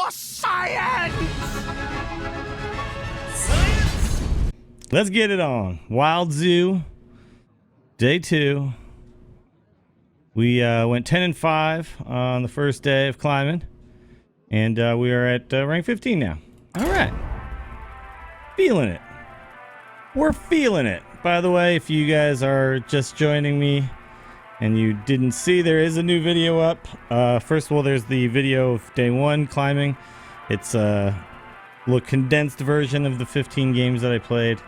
For science! Let's get it on. Wild Zoo, day 2. We went 10 and 5 on the first day of climbing, and we are at rank 15 now. All right, feeling it. We're feeling it. By the way, if you guys are just joining me and you didn't see, there is a new video up. First of all, there's the video of day 1 climbing. It's a little condensed version of the 15 games that I played,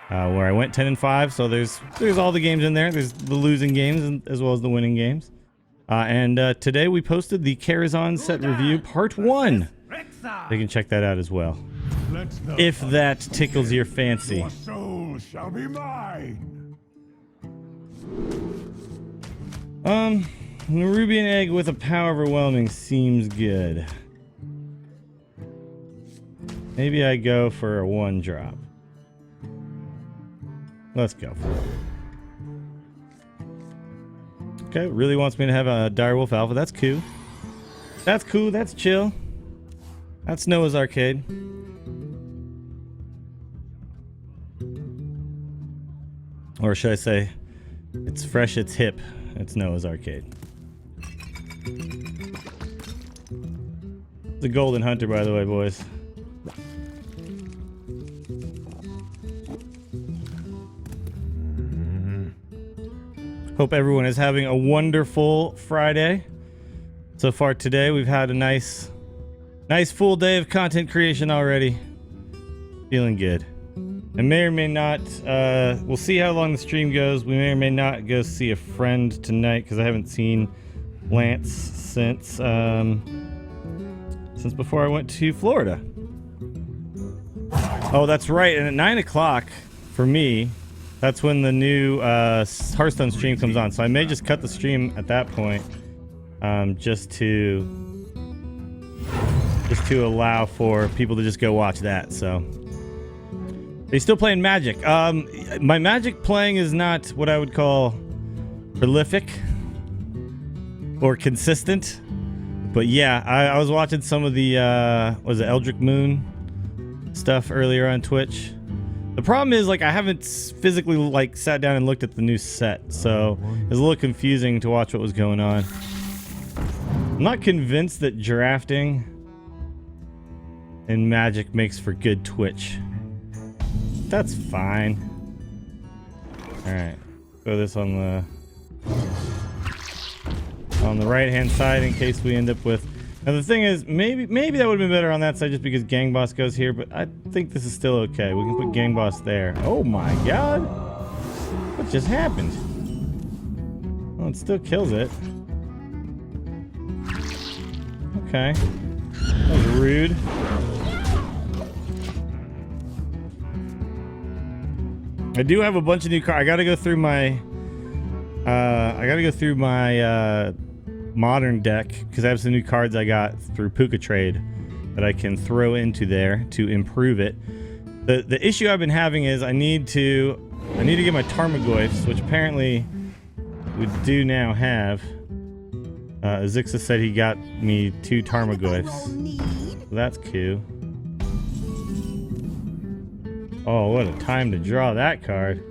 where I went 10 and 5. So there's all the games in there. There's the losing games as well as the winning games. And today we posted the Karazhan set review part 1. You can check that out as well, if that tickles your fancy. Your soul shall be mine. The Rubian egg with a power overwhelming seems good. Maybe I go for a 1 drop. Let's go for it. Okay, really wants me to have a Direwolf Alpha. That's cool. That's cool. That's chill. That's Noah's Arcade. Or should I say, it's fresh, it's hip. It's Noah's Arcade. The Golden Hunter, by the way, boys. Hope everyone is having a wonderful Friday. So far today, we've had a nice full day of content creation already. Feeling good. I may or may not, we'll see how long the stream goes. We may or may not go see a friend tonight because I haven't seen Lance since before I went to Florida. Oh, that's right. And at 9 o'clock for me, that's when the new Hearthstone stream comes on. So I may just cut the stream at that point, just to allow for people to just go watch that. So they still playing Magic. My Magic playing is not what I would call prolific or consistent. But yeah, I was watching some of the was it Eldritch Moon stuff earlier on Twitch. The problem is, like, I haven't physically like sat down and looked at the new set, so it was a little confusing to watch what was going on. I'm not convinced that drafting in Magic makes for good Twitch. That's fine. All right, throw this on the right hand side in case we end up with. Now the thing is, maybe that would have been better on that side just because Gang Boss goes here, but I think this is still okay. We can put Gang Boss there. Oh my god! What just happened? Well, it still kills it. Okay. That was rude. I do have a bunch of new cards. I gotta go through my modern deck because I have some new cards I got through Puka Trade that I can throw into there to improve it. The issue I've been having is I need to get my Tarmogoyfs, which apparently we do now have. Azixa said he got me 2 Tarmogoyfs. So that's cool. Oh, what a time to draw that card.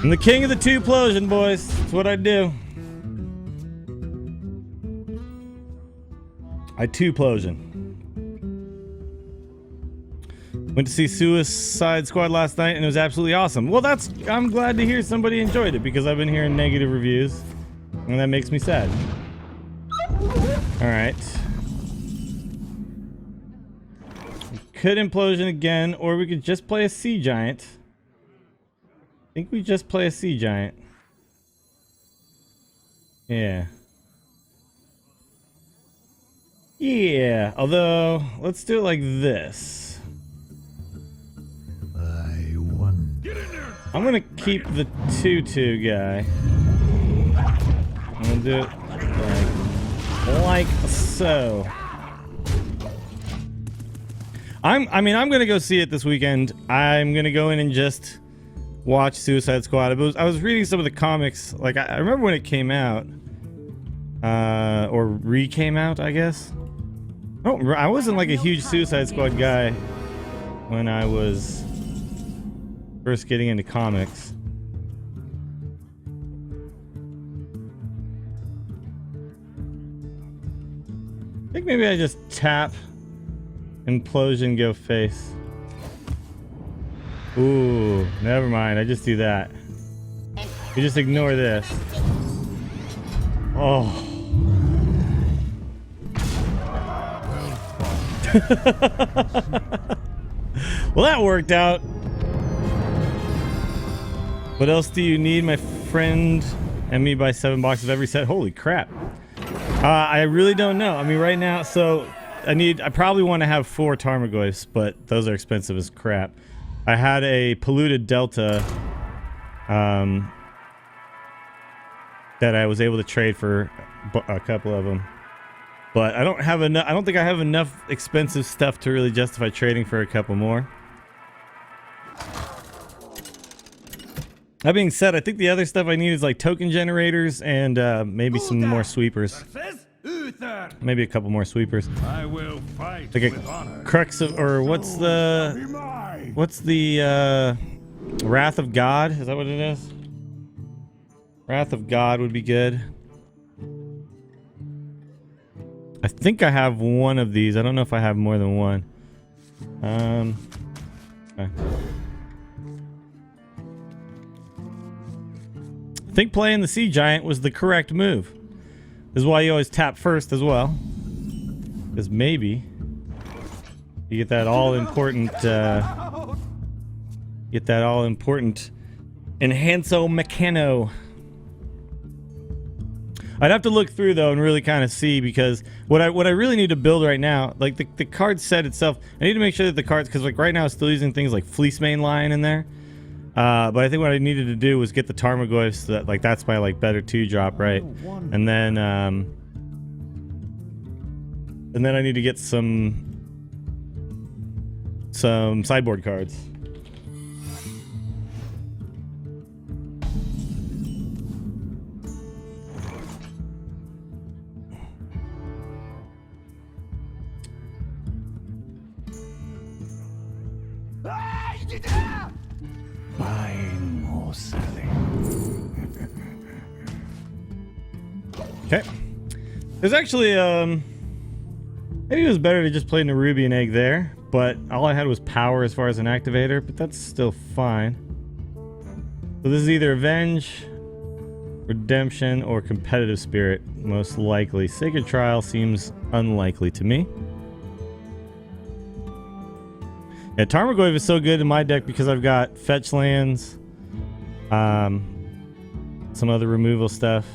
I'm the king of the 2-plosion, boys. That's what I do. I 2-plosion. Went to see Suicide Squad last night and it was absolutely awesome. Well, I'm glad to hear somebody enjoyed it because I've been hearing negative reviews and that makes me sad. All right. We could implosion again, or we could just play a Sea Giant. I think we just play a Sea Giant. Yeah. Yeah, although, let's do it like this. I'm gonna keep the 2/2 guy. I'm gonna do it like so. I'm gonna go see it this weekend. I'm gonna go in and just watch Suicide Squad. I was reading some of the comics. Like I remember when it came out, or re-came out, I guess. I wasn't like a huge Suicide Squad guy when I was first getting into comics. I think maybe I just tap Implosion, go face. Ooh, never mind. I just do that. You just ignore this. Oh. Well, that worked out. What else do you need, my friend? And me buy 7 boxes of every set. Holy crap. I really don't know. I mean, right now, so I probably want to have 4 Tarmogoyfs, but those are expensive as crap. I had a polluted Delta that I was able to trade for a couple of them. But I don't have enough. I don't think I have enough expensive stuff to really justify trading for a couple more. That being said, I think the other stuff I need is like token generators and maybe some more sweepers. Maybe a couple more sweepers. I will fight like with honor. Crux of, or what's the Wrath of God? Is that what it is? Wrath of God would be good. I think I have one of these. I don't know if I have more than one. Okay. I think playing the Sea Giant was the correct move. This is why you always tap first as well. Because maybe you get that all important Enhanso Mechano. I'd have to look through though and really kind of see, because what I really need to build right now, like the card set itself, I need to make sure that the cards, because like right now it's still using things like Fleece Main Lion in there. But I think what I needed to do was get the Tarmogoyfs, so that like that's my like better 2-drop, right? And then I need to get some sideboard cards. Buying or selling. Okay. There's actually maybe it was better to just play Nerubian Egg there, but all I had was power as far as an activator, but that's still fine. So this is either Avenge, Redemption, or Competitive Spirit, most likely. Sacred Trial seems unlikely to me. Yeah, Tarmogoyf is so good in my deck because I've got fetch lands, some other removal stuff.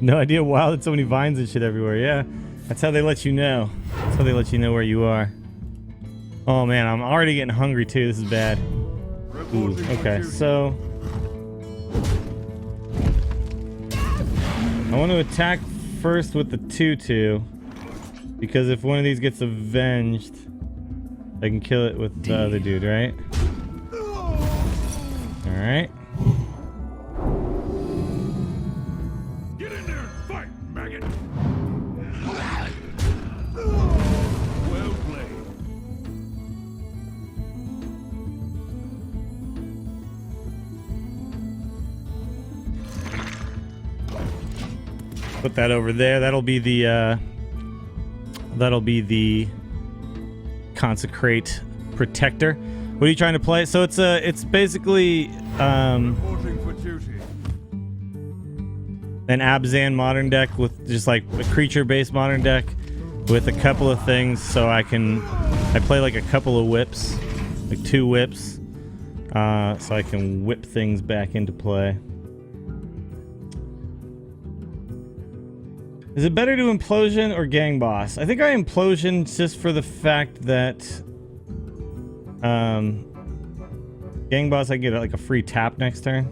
No idea why there's so many vines and shit everywhere. Yeah, that's how they let you know. That's how they let you know where you are. Oh man, I'm already getting hungry too. This is bad. Ooh, okay, so I want to attack first with the 2/2. Because if one of these gets avenged, I can kill it with the other dude, right? Alright. Get in there and fight, maggot! Well played. Put that over there. That'll be the Consecrate Protector. What are you trying to play? So it's basically Reporting for duty. an Abzan modern deck with just like a creature-based modern deck with a couple of things, so I play like a couple of whips, like 2 whips, so I can whip things back into play. Is it better to Implosion or Gang Boss? I think I Implosion just for the fact that Gang Boss I get like a free tap next turn.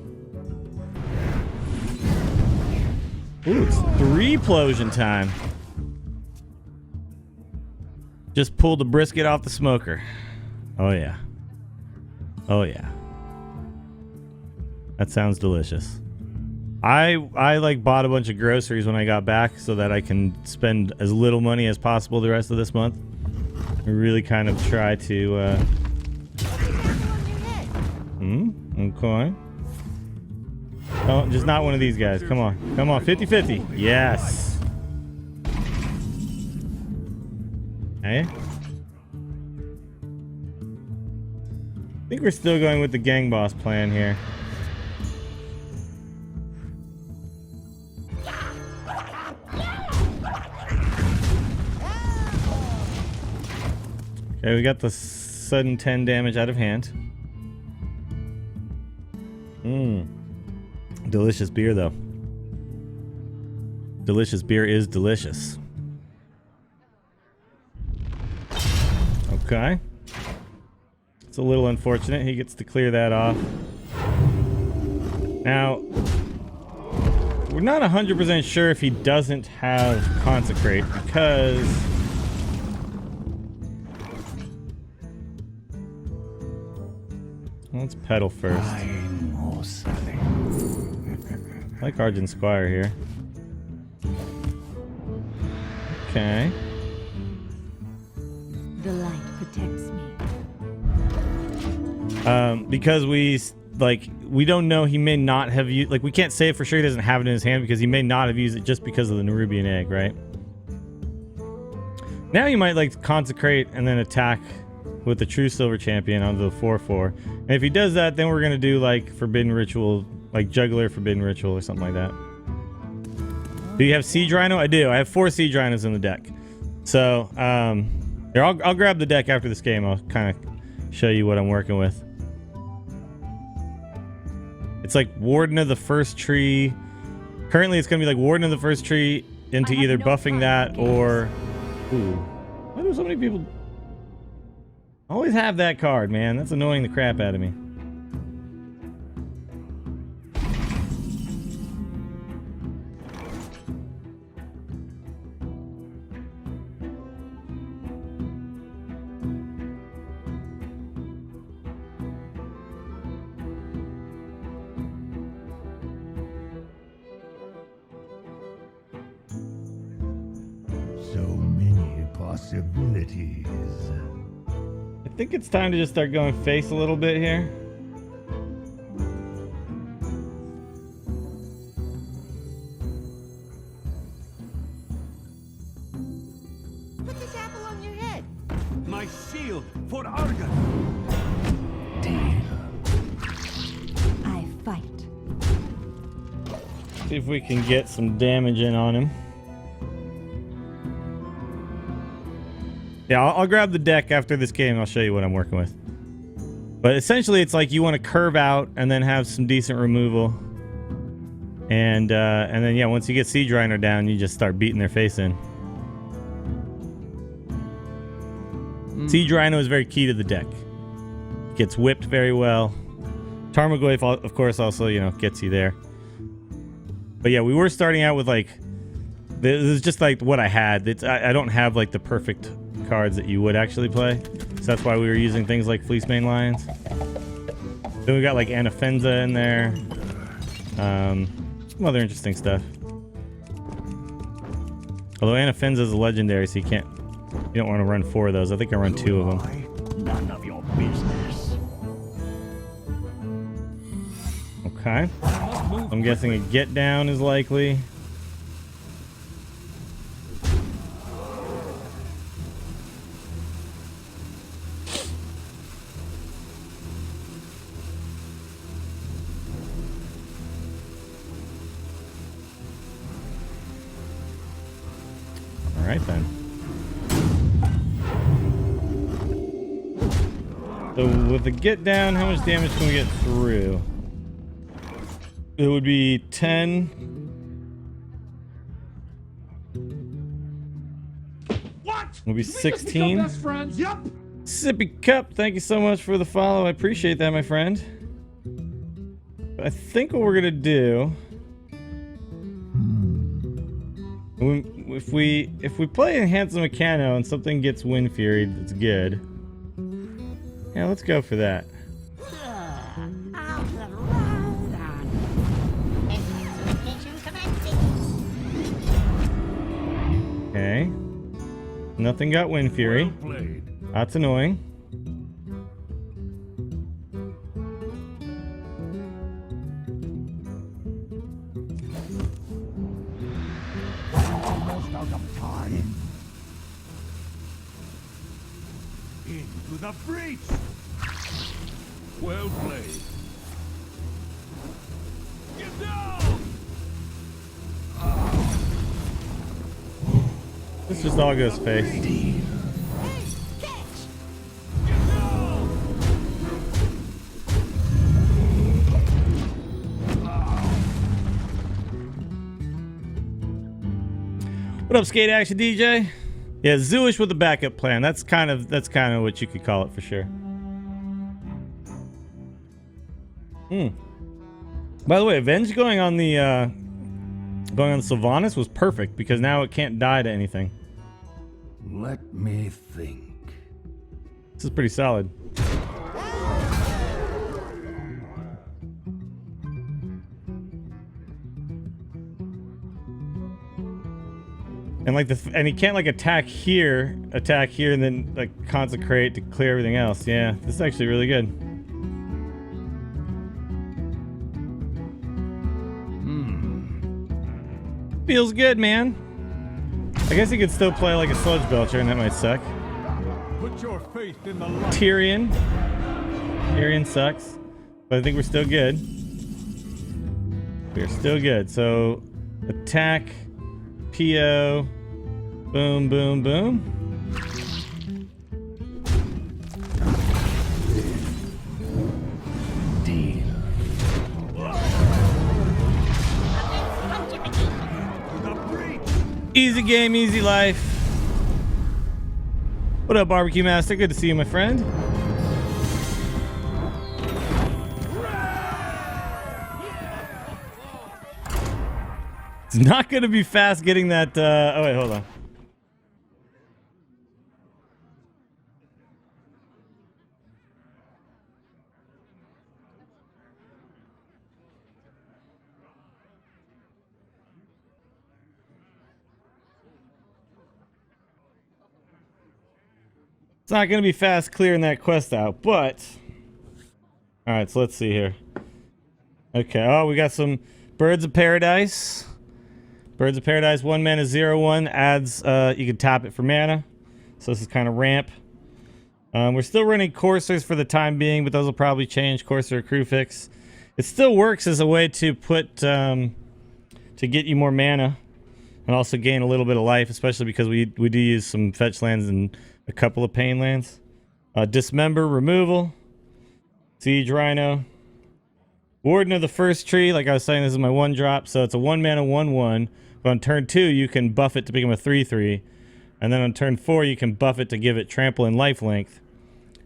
Ooh, it's 3-plosion time. Just pulled the brisket off the smoker. Oh yeah. Oh yeah. That sounds delicious. I like bought a bunch of groceries when I got back so that I can spend as little money as possible the rest of this month. I really kind of try to okay. Oh, just not one of these guys. Come on. Come on. 50-50. Yes. Okay. I think we're still going with the gang boss plan here. Okay, we got the sudden 10 damage out of hand. Delicious beer, though. Delicious beer is delicious. Okay. It's a little unfortunate. He gets to clear that off. Now, we're not 100% sure if he doesn't have Consecrate because... Let's pedal first. I like Argent Squire here. Okay. The light protects me. Because we don't know, he may not have used, like, we can't say for sure he doesn't have it in his hand because he may not have used it just because of the Nerubian egg, right? Now you might like consecrate and then attack with the true silver champion onto the 4/4. And if he does that, then we're gonna do like Forbidden Ritual, like Juggler Forbidden Ritual or something like that. Do you have Siege Rhino? I do. I have 4 Siege Rhinos in the deck. So, here, I'll grab the deck after this game. I'll kind of show you what I'm working with. It's like Warden of the First Tree. Currently, it's going to be like Warden of the First Tree into either buffing that or... Ooh. Why do so many people... always have that card, man? That's annoying the crap out of me. Possibilities. I think it's time to just start going face a little bit here. Put this apple on your head. My shield for Argon. I fight. See if we can get some damage in on him. Yeah, I'll grab the deck after this game. I'll show you what I'm working with. But essentially, it's like you want to curve out and then have some decent removal. And then, yeah, once you get Siege Rhino down, you just start beating their face in. Siege Rhino is very key to the deck. Gets whipped very well. Tarmogoyf, of course, also, you know, gets you there. But yeah, we were starting out with, like... This is just, like, what I had. I don't have, like, the perfect... cards that you would actually play, so that's why we were using things like Fleecemane Lions. Then we got like Anafenza in there, some other interesting stuff. Although Anafenza is a legendary, so you don't want to run 4 of those. I think I run 2 of them. None of your business. Okay, I'm guessing a get down is likely. Alright then. So with the get down, how much damage can we get through? It would be 10. What? It would be 16. Best friends? Yep. Sippy Cup, thank you so much for the follow. I appreciate that, my friend. I think what we're gonna do, if we play Handsome Mechano and something gets Wind Fury, that's good. Yeah, let's go for that. Okay. Nothing got Wind Fury. Well played. That's annoying. Almost out of time. Into the breach. Well played. Get down! This just all goes face. Hey, catch! Get down! What up, Skate Action DJ? Yeah, Zooish with a backup plan. That's kind of what you could call it for sure. By the way, Avenge going on the Sylvanas was perfect because now it can't die to anything. Let me think. This is pretty solid. And like and he can't like attack here, and then like consecrate to clear everything else. Yeah, this is actually really good. Feels good, man. I guess he could still play like a Sludge Belcher, and that might suck. Put your faith in the light. Tyrion sucks, but I think we're still good. We're still good. So attack, PO, boom, boom, boom. Easy game, easy life. What up, Barbecue Master? Good to see you, my friend. It's not going to be fast getting that. Oh, wait, hold on. It's not going to be fast clearing that quest out, but... Alright, so let's see here. Okay, oh, we got some Birds of Paradise. Birds of Paradise, 1 mana, 0/1. Adds, you can tap it for mana. So this is kind of ramp. We're still running Coursers for the time being, but those will probably change. Courser Crew Fix. It still works as a way to put, to get you more mana. And also gain a little bit of life, especially because we do use some fetch lands and a couple of pain lands. Dismember, removal. Siege Rhino. Warden of the First Tree. Like I was saying, this is my 1-drop. So it's a 1 mana, 1/1. But on turn 2, you can buff it to become a 3/3. And then on turn 4, you can buff it to give it trample and lifelength.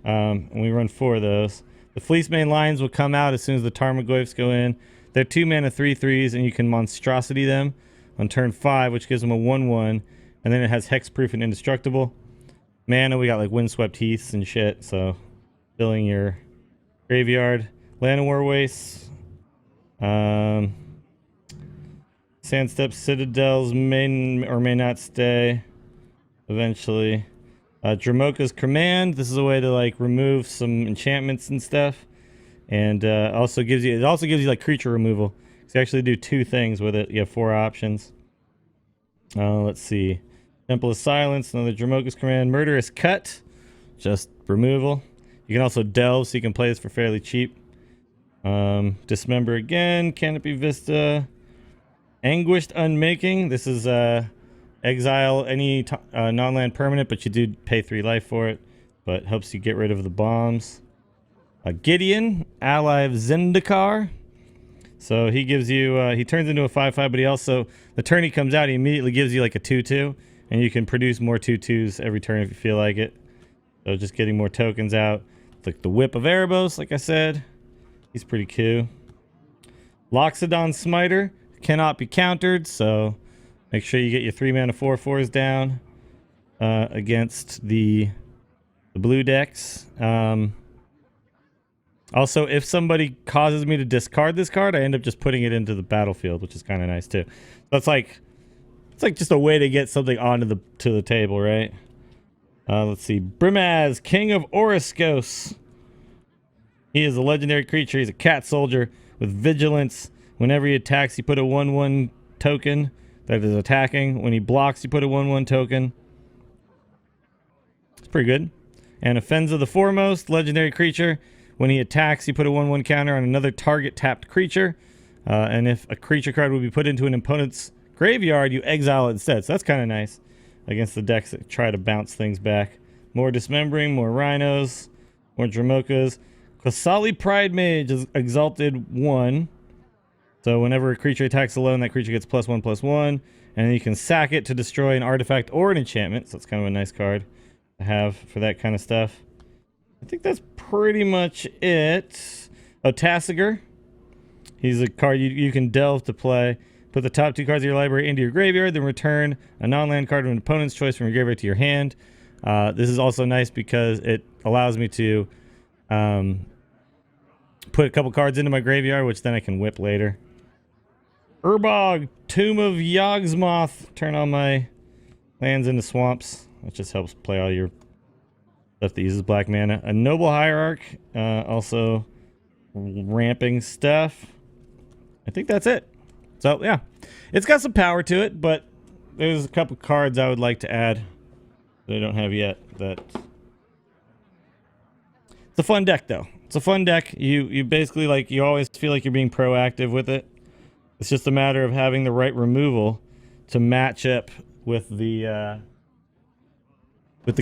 And we run 4 of those. The Fleecemane Lions will come out as soon as the Tarmogoyfs go in. They're 2 mana, 3/3s, and you can monstrosity them on turn 5, which gives them a 1/1. And then it has hexproof and indestructible. Mana, we got like Windswept Heaths and shit, so filling your graveyard. Llanowar Wastes. Sandstep Citadels may or may not stay eventually. Dramoka's Command. This is a way to like remove some enchantments and stuff. And also gives you like creature removal. So you actually do 2 things with it. You have 4 options. Let's see. Temple of Silence, another Dramoka's Command. Murderous Cut, just removal. You can also delve, so you can play this for fairly cheap. Dismember again. Canopy Vista. Anguished Unmaking. This is exile any non-land permanent, but you do pay 3 life for it. But helps you get rid of the bombs. Gideon, ally of Zendikar. So he gives you, he turns into a 5/5, but he also, the turn he comes out, he immediately gives you like a 2/2. And you can produce more 2/2s every turn if you feel like it. So just getting more tokens out. Like the Whip of Erebos, like I said. He's pretty cool. Loxodon Smiter. Cannot be countered, so make sure you get your 3 mana 4/4s down against the blue decks. Also, if somebody causes me to discard this card, I end up just putting it into the battlefield, which is kind of nice too. So it's like It's like just a way to get something onto the table, right? Let's see. Brimaz, King of Oriskos. He is a legendary creature. He's a cat soldier with vigilance. Whenever he attacks, you put a 1/1 token that is attacking. When he blocks, you put a 1/1 token. It's pretty good. And Offenza the Foremost, legendary creature. When he attacks, you put a 1/1 counter on another target tapped creature. And if a creature card would be put into an opponent's graveyard, you exile it instead. So that's kind of nice against the decks that try to bounce things back. More Dismembering, more Rhinos, more Dramokas. Kasali Pride Mage is Exalted 1. So whenever a creature attacks alone, that creature gets +1/+1. And then you can sack it to destroy an artifact or an enchantment. So it's kind of a nice card to have for that kind of stuff. I think that's pretty much it. Oh, Tassiger. He's a card you can delve to play. Put the top 2 cards of your library into your graveyard, then return a non-land card of an opponent's choice from your graveyard to your hand. This is also nice because it allows me to put a couple cards into my graveyard, which then I can whip later. Urbog, Tomb of Yawgmoth. Turn all my lands into swamps. That just helps play all your stuff that uses black mana. A Noble Hierarch, also ramping stuff. I think that's it. So yeah, it's got some power to it, but there's a couple cards I would like to add that I don't have yet. That it's a fun deck though. It's a fun deck. You basically you always feel like you're being proactive with it. It's just a matter of having the right removal to match up with the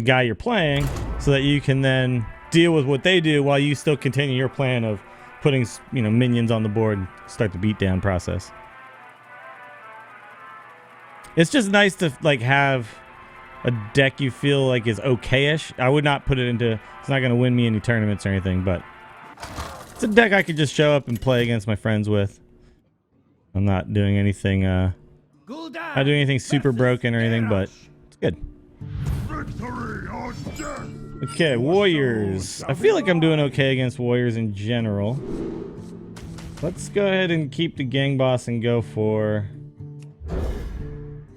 guy you're playing, so that you can then deal with what they do while you still continue your plan of putting minions on the board and start the beatdown process. It's just nice to have a deck you feel like is okay-ish. I would not put it into... It's not going to win me any tournaments or anything, but it's a deck I could just show up and play against my friends with. I'm not doing anything... not doing anything super broken or anything, but it's good. Okay, Warriors. I feel like I'm doing okay against Warriors in general. Let's go ahead and keep the Gang Boss and go for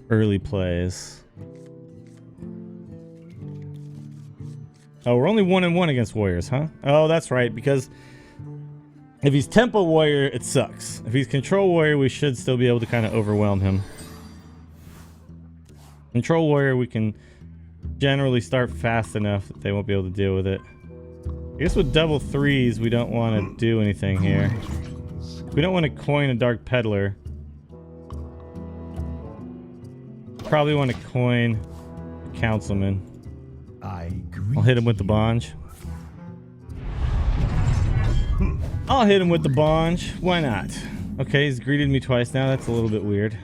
early plays. Oh, we're only 1-1 against Warriors, huh? Oh, that's right, because if he's Tempo Warrior, it sucks. If he's Control Warrior, we should still be able to kind of overwhelm him. Control Warrior, we can generally start fast enough that they won't be able to deal with it. I guess with double 3s, we don't want to do anything here. We don't want to coin a Dark Peddler. Probably want to coin a Councilman. I'll hit him with the Bonge. I'll hit him with the Bonge. Why not? Okay, he's greeted me twice now. That's a little bit weird.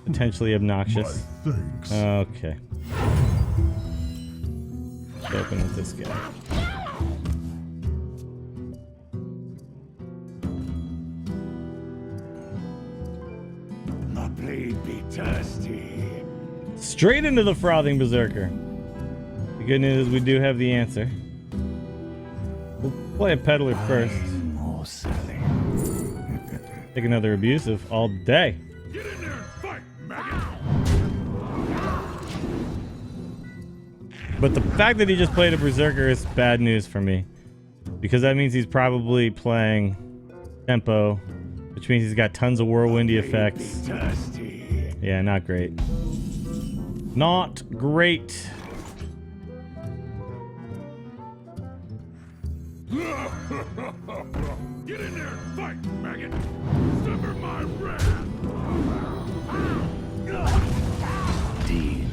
Potentially obnoxious. Okay. Let's open with this guy. My blade be thirsty. Straight into the Frothing Berserker. The good news is we do have the answer. We'll play a Peddler first. Take another Abusive all day. Get in there and fight, maggot! But the fact that he just played a Berserker is bad news for me. Because that means he's probably playing Tempo, which means he's got tons of whirlwindy effects. Yeah, not great. Not great. Get in there and fight, maggot! Simmer my wrath! Deal.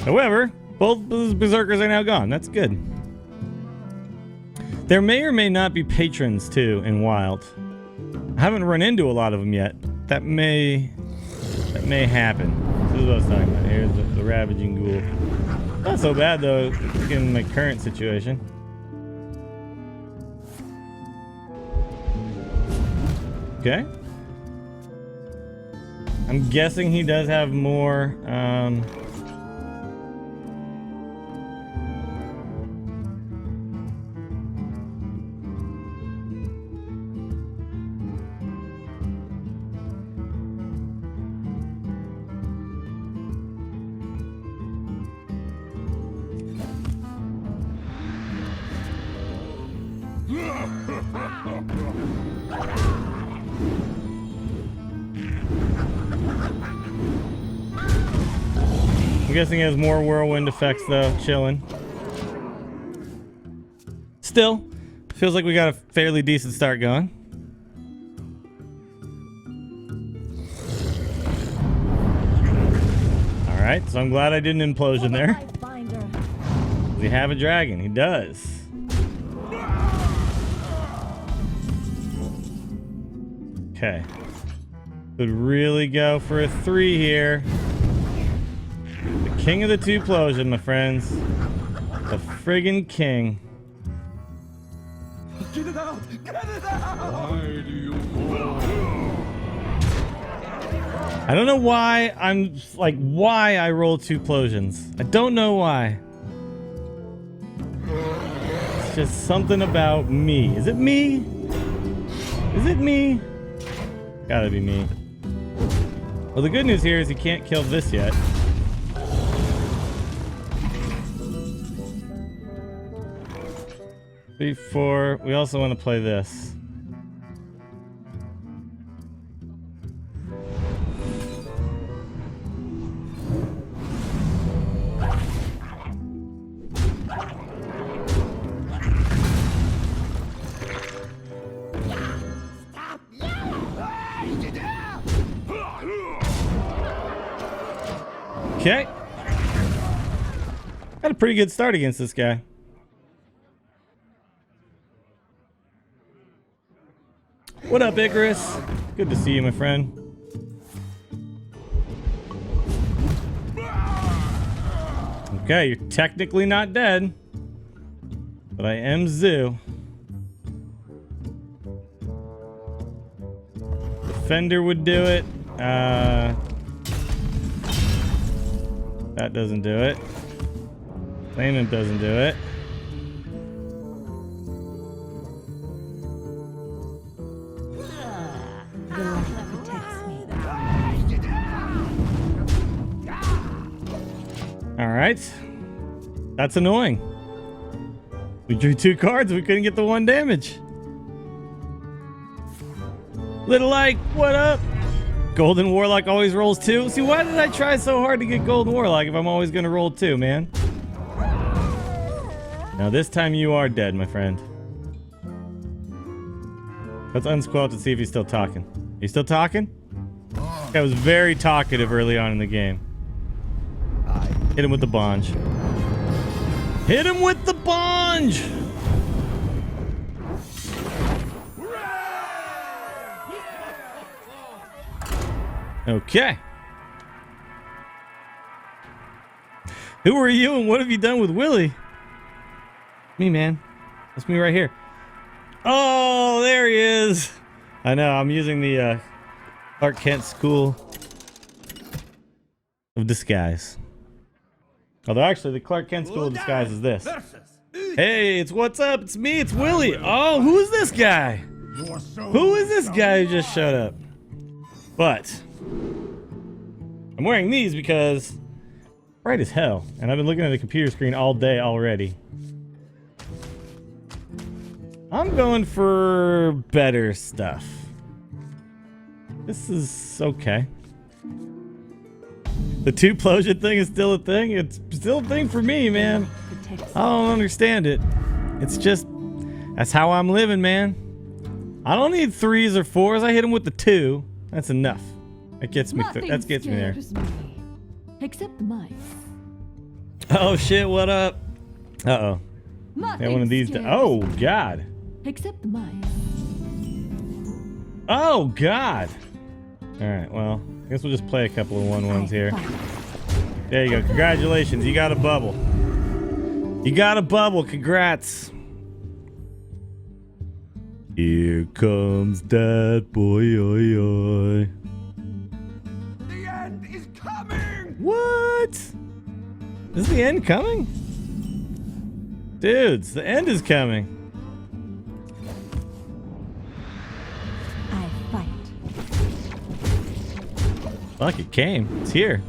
However, both Berserkers are now gone. That's good. There may or may not be patrons, too, in Wild. I haven't run into a lot of them yet. That may happen. This is what I was talking about. Here's the Ravaging Ghoul. Not so bad, though, in my current situation. Okay. I'm guessing he does have more, I'm guessing it has more whirlwind effects though, chilling. Still, feels like we got a fairly decent start going. Alright, so I'm glad I did an implosion there. Does he have a dragon? He does. Okay. Could really go for a 3 here. The king of the two-plosion, my friends. The friggin' king. Get it out! Get it out! Why do you I don't know why why I roll 2 plosions. I don't know why. It's just something about me. Is it me? Is it me? Gotta be me. Well, the good news here is he can't kill this yet. Three, 4. We also want to play this. Okay. Had a pretty good start against this guy. What up, Icarus? Good to see you, my friend. Okay, you're technically not dead, but I am Zoo. Defender would do it. That doesn't do it. Claimant doesn't do it. Alright. That's annoying. We drew 2 cards, we couldn't get the 1 damage. Little Ike, what up? Golden Warlock always rolls 2. See, why did I try so hard to get Golden Warlock if I'm always gonna roll 2, man? Now this time you are dead, my friend. Let's unsquelch to see if he's still talking. He's still talking? I was very talkative early on in the game. Hit him with the bonge. Hit him with the bonge! Okay. Who are you and what have you done with Willie? Me, man. That's me right here. Oh, there he is. I know, I'm using the Clark Kent School of Disguise. Although actually the Clark Kent School of Disguise is this. Hey, it's what's up? It's me, it's Willie. Oh, who is this guy? Who is this guy who just showed up? But I'm wearing these because bright as hell, and I've been looking at the computer screen all day already. I'm going for better stuff. This is okay. The 2-plosion thing is still a thing. It's still a thing for me, man. I don't understand it. It's just, that's how I'm living, man. I don't need 3s or 4s. I hit them with the 2. That's enough. That gets me. That gets me there. Except the mice. Oh shit! What up? Uh oh. Got one of these. Oh god. Except the mice. Oh god. All right. Well, I guess we'll just play a couple of 1/1s here. There you go. Congratulations. You got a bubble. You got a bubble. Congrats. Here comes that boy. Oi, oi. The end is coming! What? Is the end coming? Dudes, the end is coming. I fight. Fuck, it came. It's here.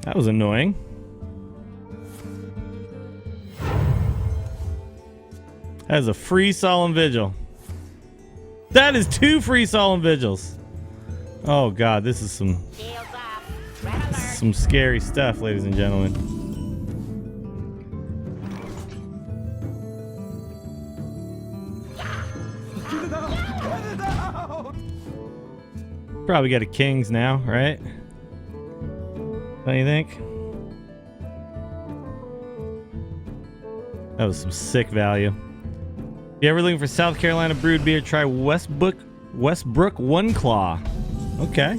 That was annoying. That is a free solemn vigil. That is 2 free solemn vigils. Oh god, this is some scary stuff, ladies and gentlemen. Probably got a king's now, right? Don't you think? That was some sick value. If you ever looking for South Carolina brewed beer, try Westbrook One Claw. Okay.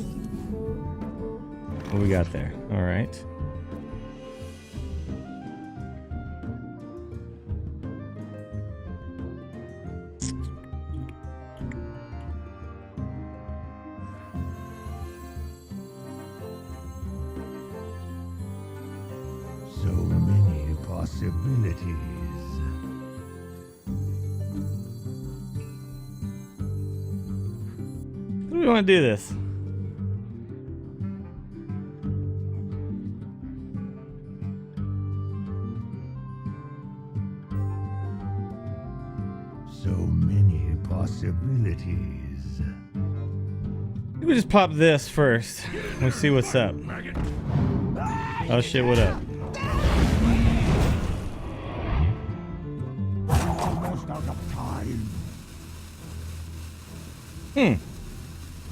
What we got there? All right. So many possibilities. How do we want to do this? So many possibilities. We just pop this first. Let's see what's up. Oh shit, what up? Almost out of time.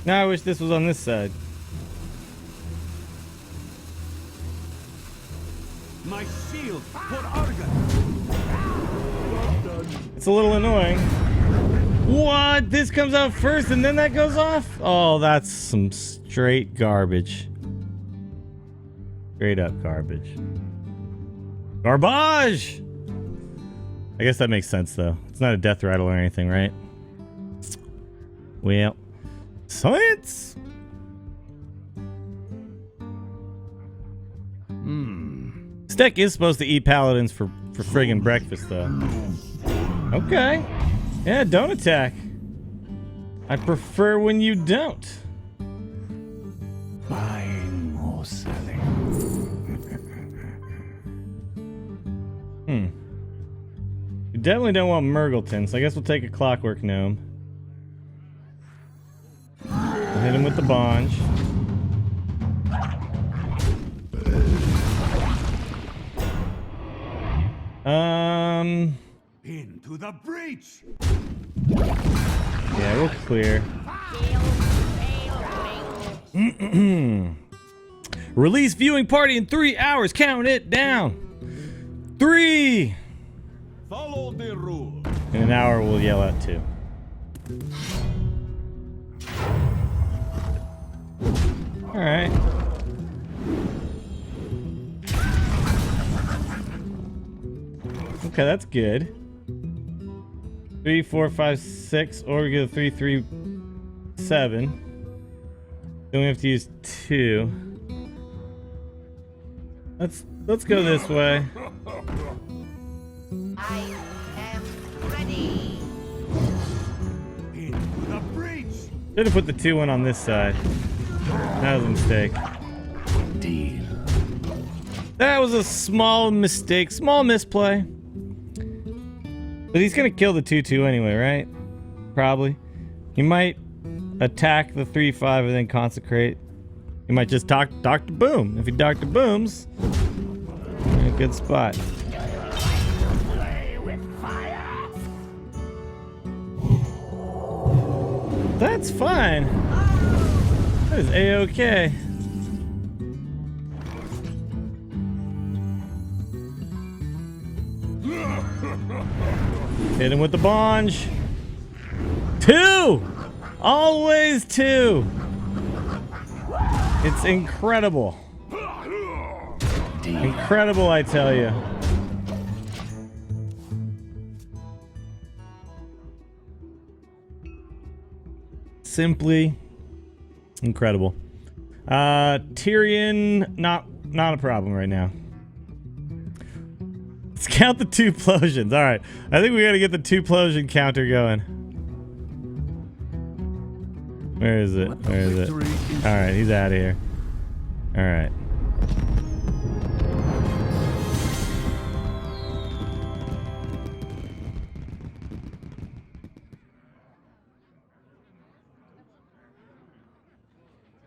Now I wish this was on this side. My shield for Argon. It's a little annoying. What? This comes out first and then that goes off? Oh, that's some straight garbage. Straight up garbage. Garbage! I guess that makes sense though. It's not a death rattle or anything, right? Well, science! This deck is supposed to eat paladins for friggin' breakfast though. Okay. Yeah, don't attack. I prefer when you don't. Buying or selling. You definitely don't want Murgleton, so I guess we'll take a Clockwork Gnome. We'll hit him with the Bonge. Into the breach. Yeah, we'll clear. Release viewing party in 3 hours. Count it down. 3. Follow the rule. In an hour, we'll yell out 2. All right. Okay, that's good. 3, 4, 5, 6, or we go 3, 3, 7. Then we have to use 2. Let's go this way. I am ready. Into the breach. Should have put the 2 one on this side. That was a mistake. Deal. That was a small mistake, small misplay. But he's gonna kill the 2/2 anyway, right? Probably. He might attack the 3/5 and then consecrate. He might just Dr. Boom. If he Dr. Booms, you're in a good spot. Play with fire. That's fine. That is A-okay. Hit him with the Bonge. 2! Always 2! It's incredible. Incredible, I tell you. Simply incredible. Tyrion, not a problem right now. Let's count the 2 plosions. All right, I think we got to get the 2 plosion counter going. Where is it? Where is it? All right, he's out of here. All right.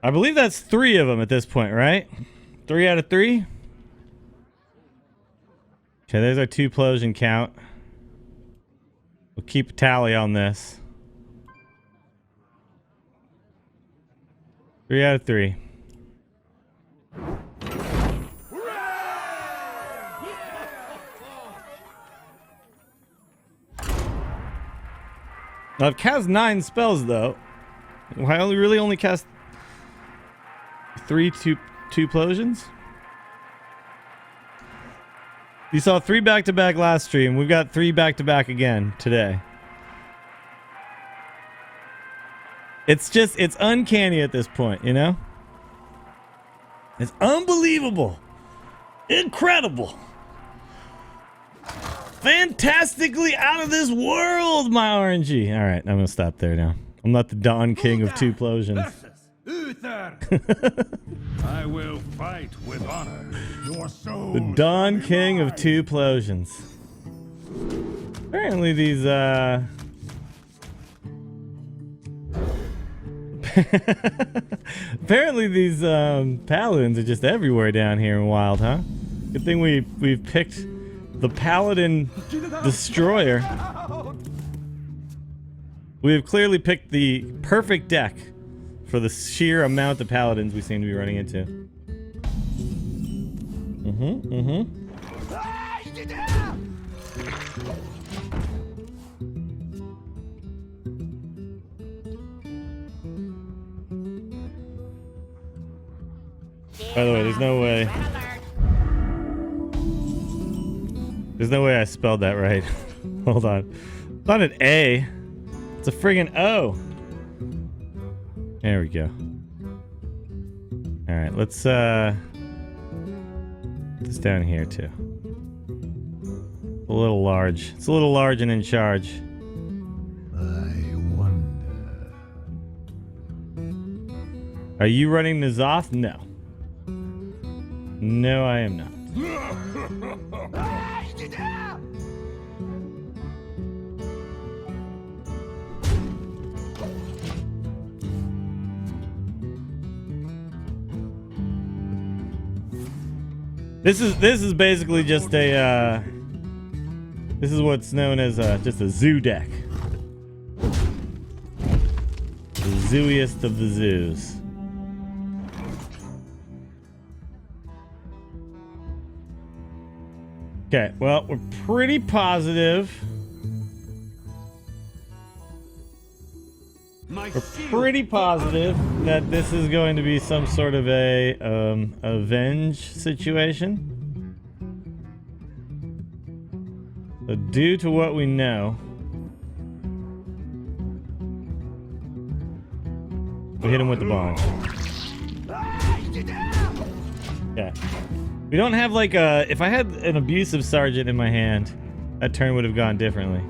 I believe that's 3 of them at this point, right? 3 out of 3? Okay, there's our 2-plosion count. We'll keep a tally on this. 3 out of 3. Now, I've cast 9 spells, though. I really only cast 3 2-plosions? You saw 3 back-to-back last stream. We've got 3 back-to-back again today. It's uncanny at this point, you know? It's unbelievable. Incredible. Fantastically out of this world, my RNG. All right, I'm going to stop there now. I'm not the Dawn King of 2-plosions. Uther! I will fight with honor. Your soul. The Dawn King of 2-plosions. Apparently these, apparently these, paladins are just everywhere down here in Wild, huh? Good thing we've picked the Paladin Destroyer. We have clearly picked the perfect deck for the sheer amount of paladins we seem to be running into. By the way, there's no way. There's no way I spelled that right. Hold on. It's not an A. It's a friggin' O. There we go. Alright, let's this down here too. A little large. It's a little large and in charge. I wonder. Are you running N'Zoth? No. No, I am not. This is basically just a this is what's known as just a zoo deck. The zooiest of the zoos. Okay, well, we're pretty positive. We're pretty positive that this is going to be some sort of a avenge situation. So due to what we know, we hit him with the bomb. Yeah. We don't have like a... If I had an abusive sergeant in my hand, that turn would have gone differently.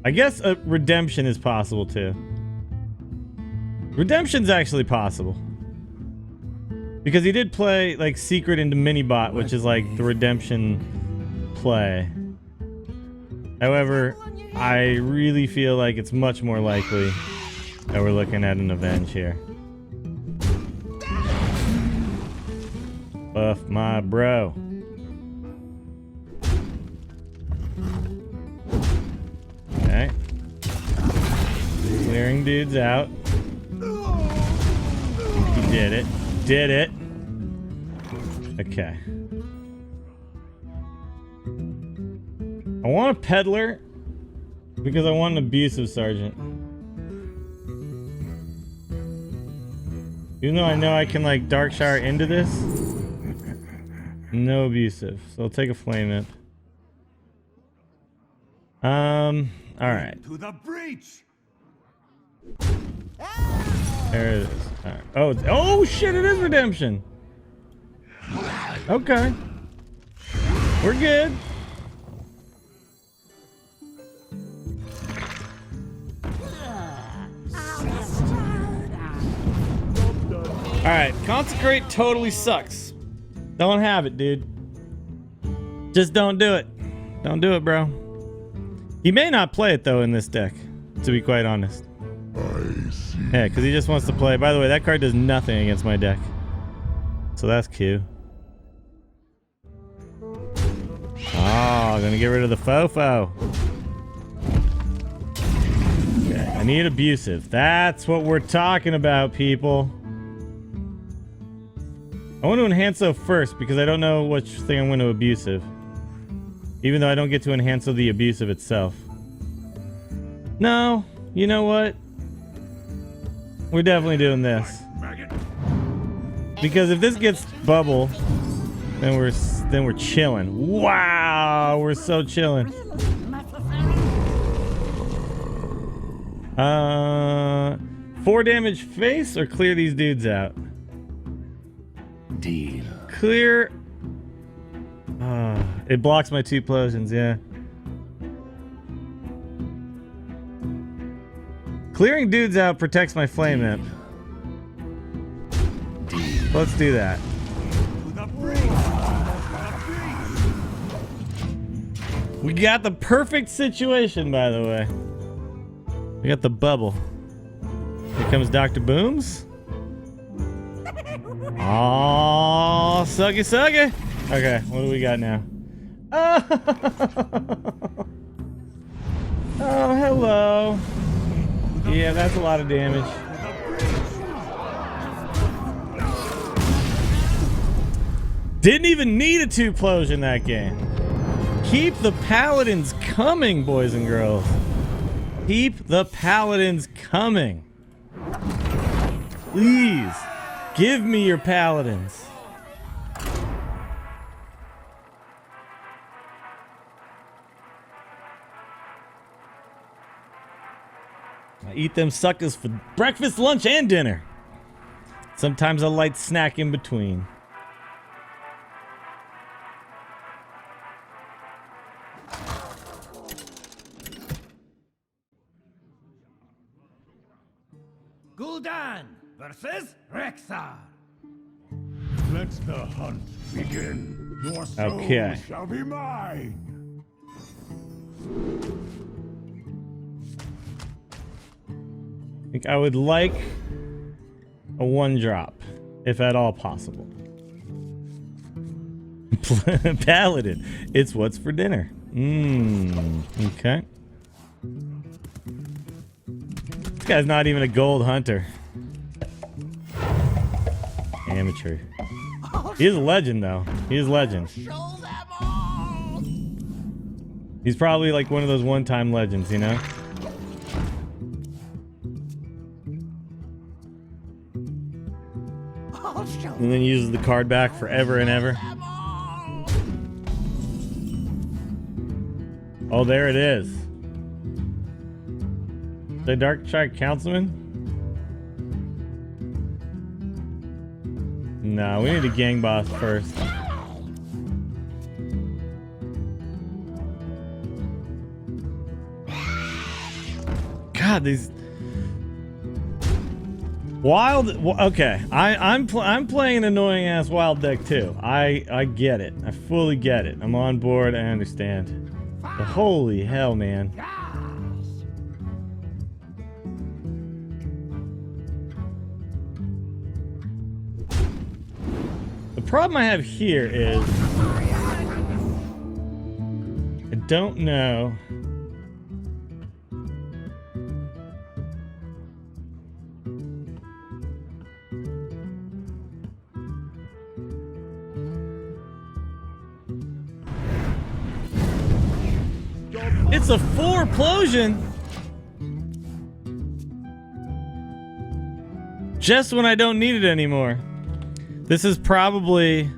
I guess a redemption is possible too. Redemption's actually possible. Because he did play like Secret into Minibot, which is like the redemption play. However, I really feel like it's much more likely that we're looking at an avenge here. Buff my bro. Okay. Clearing dudes out. He did it. Did it. Okay. I want a peddler because I want an abusive sergeant. Even though I know I can like Darkshire into this. No abusive. So I'll take a flame imp. Alright. To the breach. There it is. All right. Oh shit, it is redemption. Okay. We're good. Alright, consecrate totally sucks. Don't have it, dude. Just don't do it. Don't do it, bro. He may not play it though in this deck, to be quite honest. I see. Yeah, because he just wants to play. By the way, that card does nothing against my deck. So that's cute. Oh, gonna get rid of the fofo. Okay, I need abusive. That's what we're talking about, people. I want to enhance first because I don't know which thing I'm going to abusive. Even though I don't get to enhance the abusive itself. No, you know what? We're definitely doing this. Maggot. Because if this gets bubble, then we're chilling. Wow, we're so chilling. 4 damage face or clear these dudes out? Deal. Clear. It blocks my 2 explosions, yeah. Clearing dudes out protects my flame imp. Let's do that. We got the perfect situation, by the way. We got the bubble. Here comes Dr. Booms. Oh, sucky, sucky. Okay, what do we got now? Oh, oh, hello. Yeah, that's a lot of damage. Didn't even need a 2-plosion that game. Keep the paladins coming, boys and girls. Keep the paladins coming. Please, give me your paladins. I eat them suckers for breakfast, lunch, and dinner. Sometimes a light snack in between. Gul'dan versus Rexar. Let the hunt begin. Your soul Okay. shall be mine. I think I would like a 1-drop, if at all possible. Paladin, it's what's for dinner. Okay. This guy's not even a gold hunter. Amateur. He is a legend, though. He is legend. He's probably like one of those one-time legends, you know? And then uses the card back forever and ever. Oh, there it is. The Dark Strike Councilman? No, we need a gang boss first. God, these wild. Okay, I'm playing an annoying ass wild deck too. I get it. I fully get it. I'm on board. I understand. But holy hell, man. The problem I have here is I don't know. It's a 4-plosion. Just when I don't need it anymore. This is probably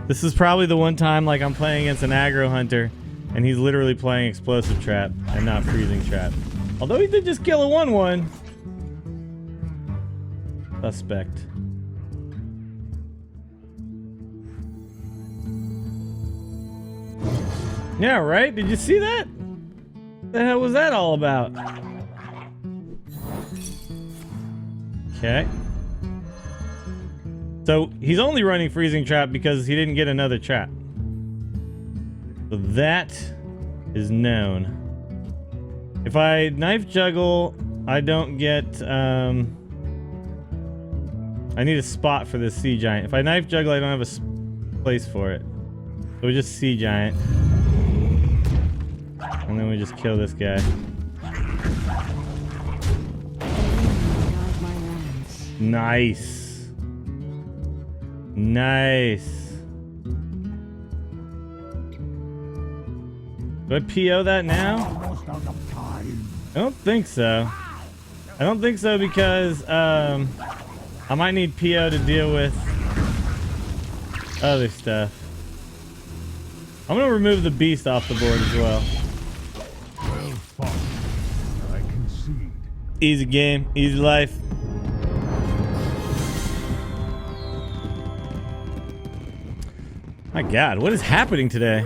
the one time like I'm playing against an aggro hunter and he's literally playing explosive trap and not freezing trap. Although he did just kill a 1/1. Suspect. Yeah, right? Did you see that? What the hell was that all about? Okay. So he's only running freezing trap because he didn't get another trap. So that is known. If I knife juggle, I don't get, I need a spot for this sea giant. If I knife juggle, I don't have a place for it. So we just sea giant. And then we just kill this guy. Nice. Nice. Do I PO that now? Almost out of time. I don't think so. I don't think so because I might need PO to deal with other stuff. I'm gonna remove the beast off the board as well. Well fought. I concede. Easy game, easy life. My God, what is happening today?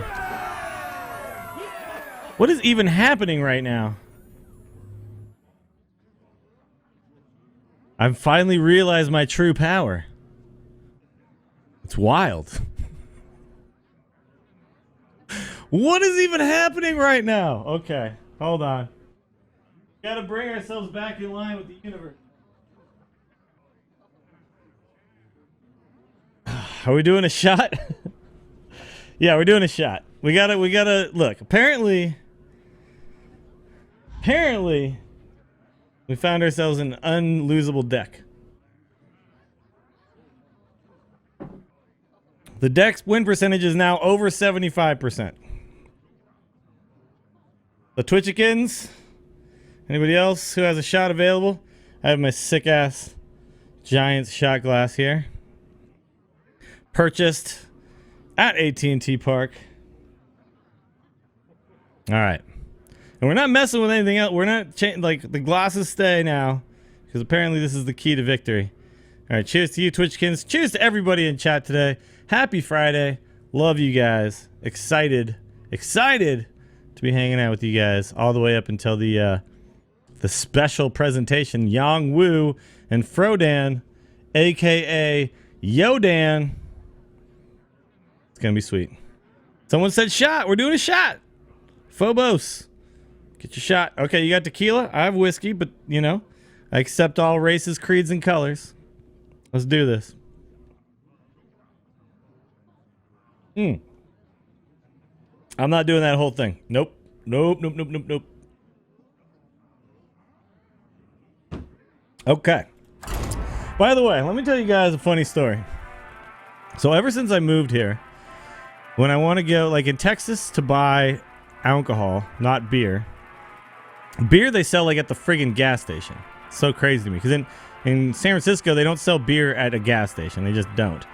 What is even happening right now? I've finally realized my true power. It's wild. What is even happening right now? Okay, hold on. Gotta bring ourselves back in line with the universe. Are we doing a shot? Yeah, we're doing a shot. We gotta look. Apparently, we found ourselves an unlosable deck. The deck's win percentage is now over 75%. The Twitchikins, anybody else who has a shot available? I have my sick ass Giants shot glass here. Purchased at AT&T Park. All right. And we're not messing with anything else. We're not like the glasses stay now because apparently this is the key to victory. All right. Cheers to you, Twitchkins. Cheers to everybody in chat today. Happy Friday. Love you guys. Excited to be hanging out with you guys all the way up until the special presentation. Yang Wu and Frodan, aka Yodan. Gonna be sweet. Someone said shot. We're doing a shot. Phobos, get your shot. Okay, you got tequila. I have whiskey, but you know, I accept all races, creeds, and colors. Let's do this. I'm not doing that whole thing. Nope. Okay. By the way, let me tell you guys a funny story. So ever since I moved here, when I want to go, like in Texas, to buy alcohol, not beer. Beer they sell like at the friggin' gas station. It's so crazy to me. Because in San Francisco, they don't sell beer at a gas station. They just don't.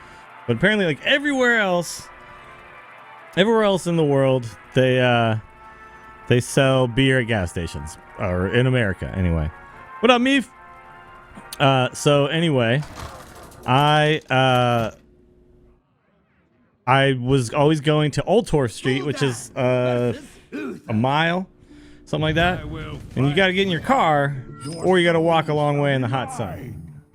But apparently, like everywhere else in the world, they sell beer at gas stations. Or in America, anyway. What up, Meef? So anyway, I was always going to Old Torf Street, which is a mile, something like that. And you got to get in your car, or you got to walk a long way in the hot sun.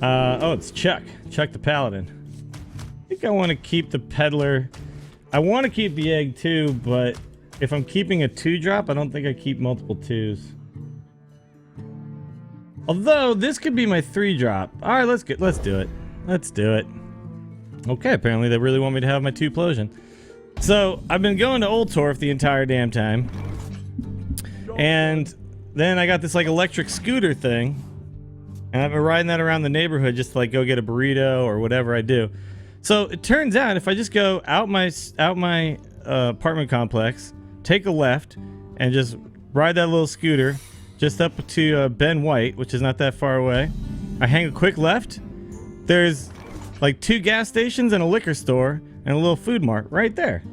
Oh, it's Chuck the Paladin. I think I want to keep the peddler. I want to keep the egg too, but if I'm keeping a 2-drop, I don't think I keep multiple 2s. Although this could be my 3-drop. All right, let's do it. Let's do it. Okay, apparently they really want me to have my 2-plosion. So I've been going to Old Torf the entire damn time, and then I got this like electric scooter thing, and I've been riding that around the neighborhood just to like go get a burrito or whatever I do. So it turns out if I just go out my apartment complex, take a left, and just ride that little scooter just up to Ben White, which is not that far away. I hang a quick left. There's like 2 gas stations and a liquor store and a little food mart right there.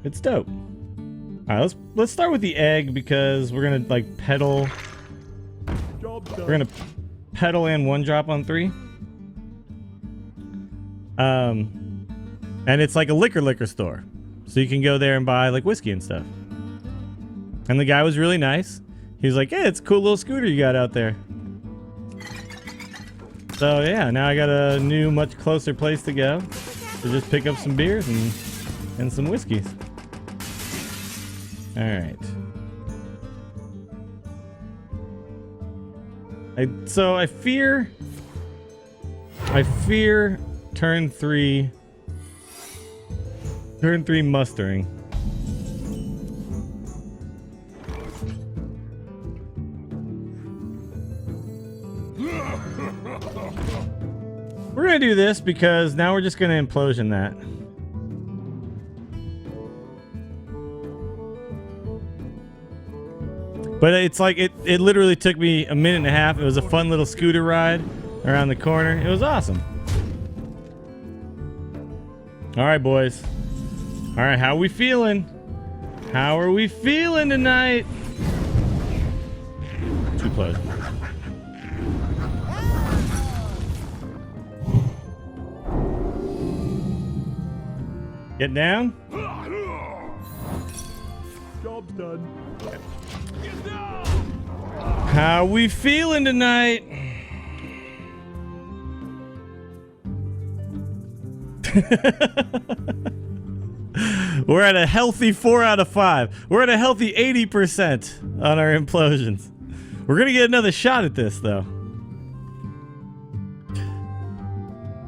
It's dope. All right, let's start with the egg because we're gonna like pedal. We're gonna pedal and 1-drop on 3. And it's like a liquor store, so you can go there and buy like whiskey and stuff. And the guy was really nice. He was like, "Hey, it's a cool little scooter you got out there." So yeah, now I got a new, much closer place to go to just pick up some beers and some whiskeys. All right. So I fear turn 3 mustering. We're gonna do this because now we're just gonna implosion that. But it's like it literally took me a minute and a half. It was a fun little scooter ride around the corner. It was awesome. All right, boys. All right, how are we feeling? How are we feeling tonight? Too close. Get down. Job's done. How we feeling tonight? We're at a healthy 4 out of 5. We're at a healthy 80% on our implosions. We're gonna get another shot at this though.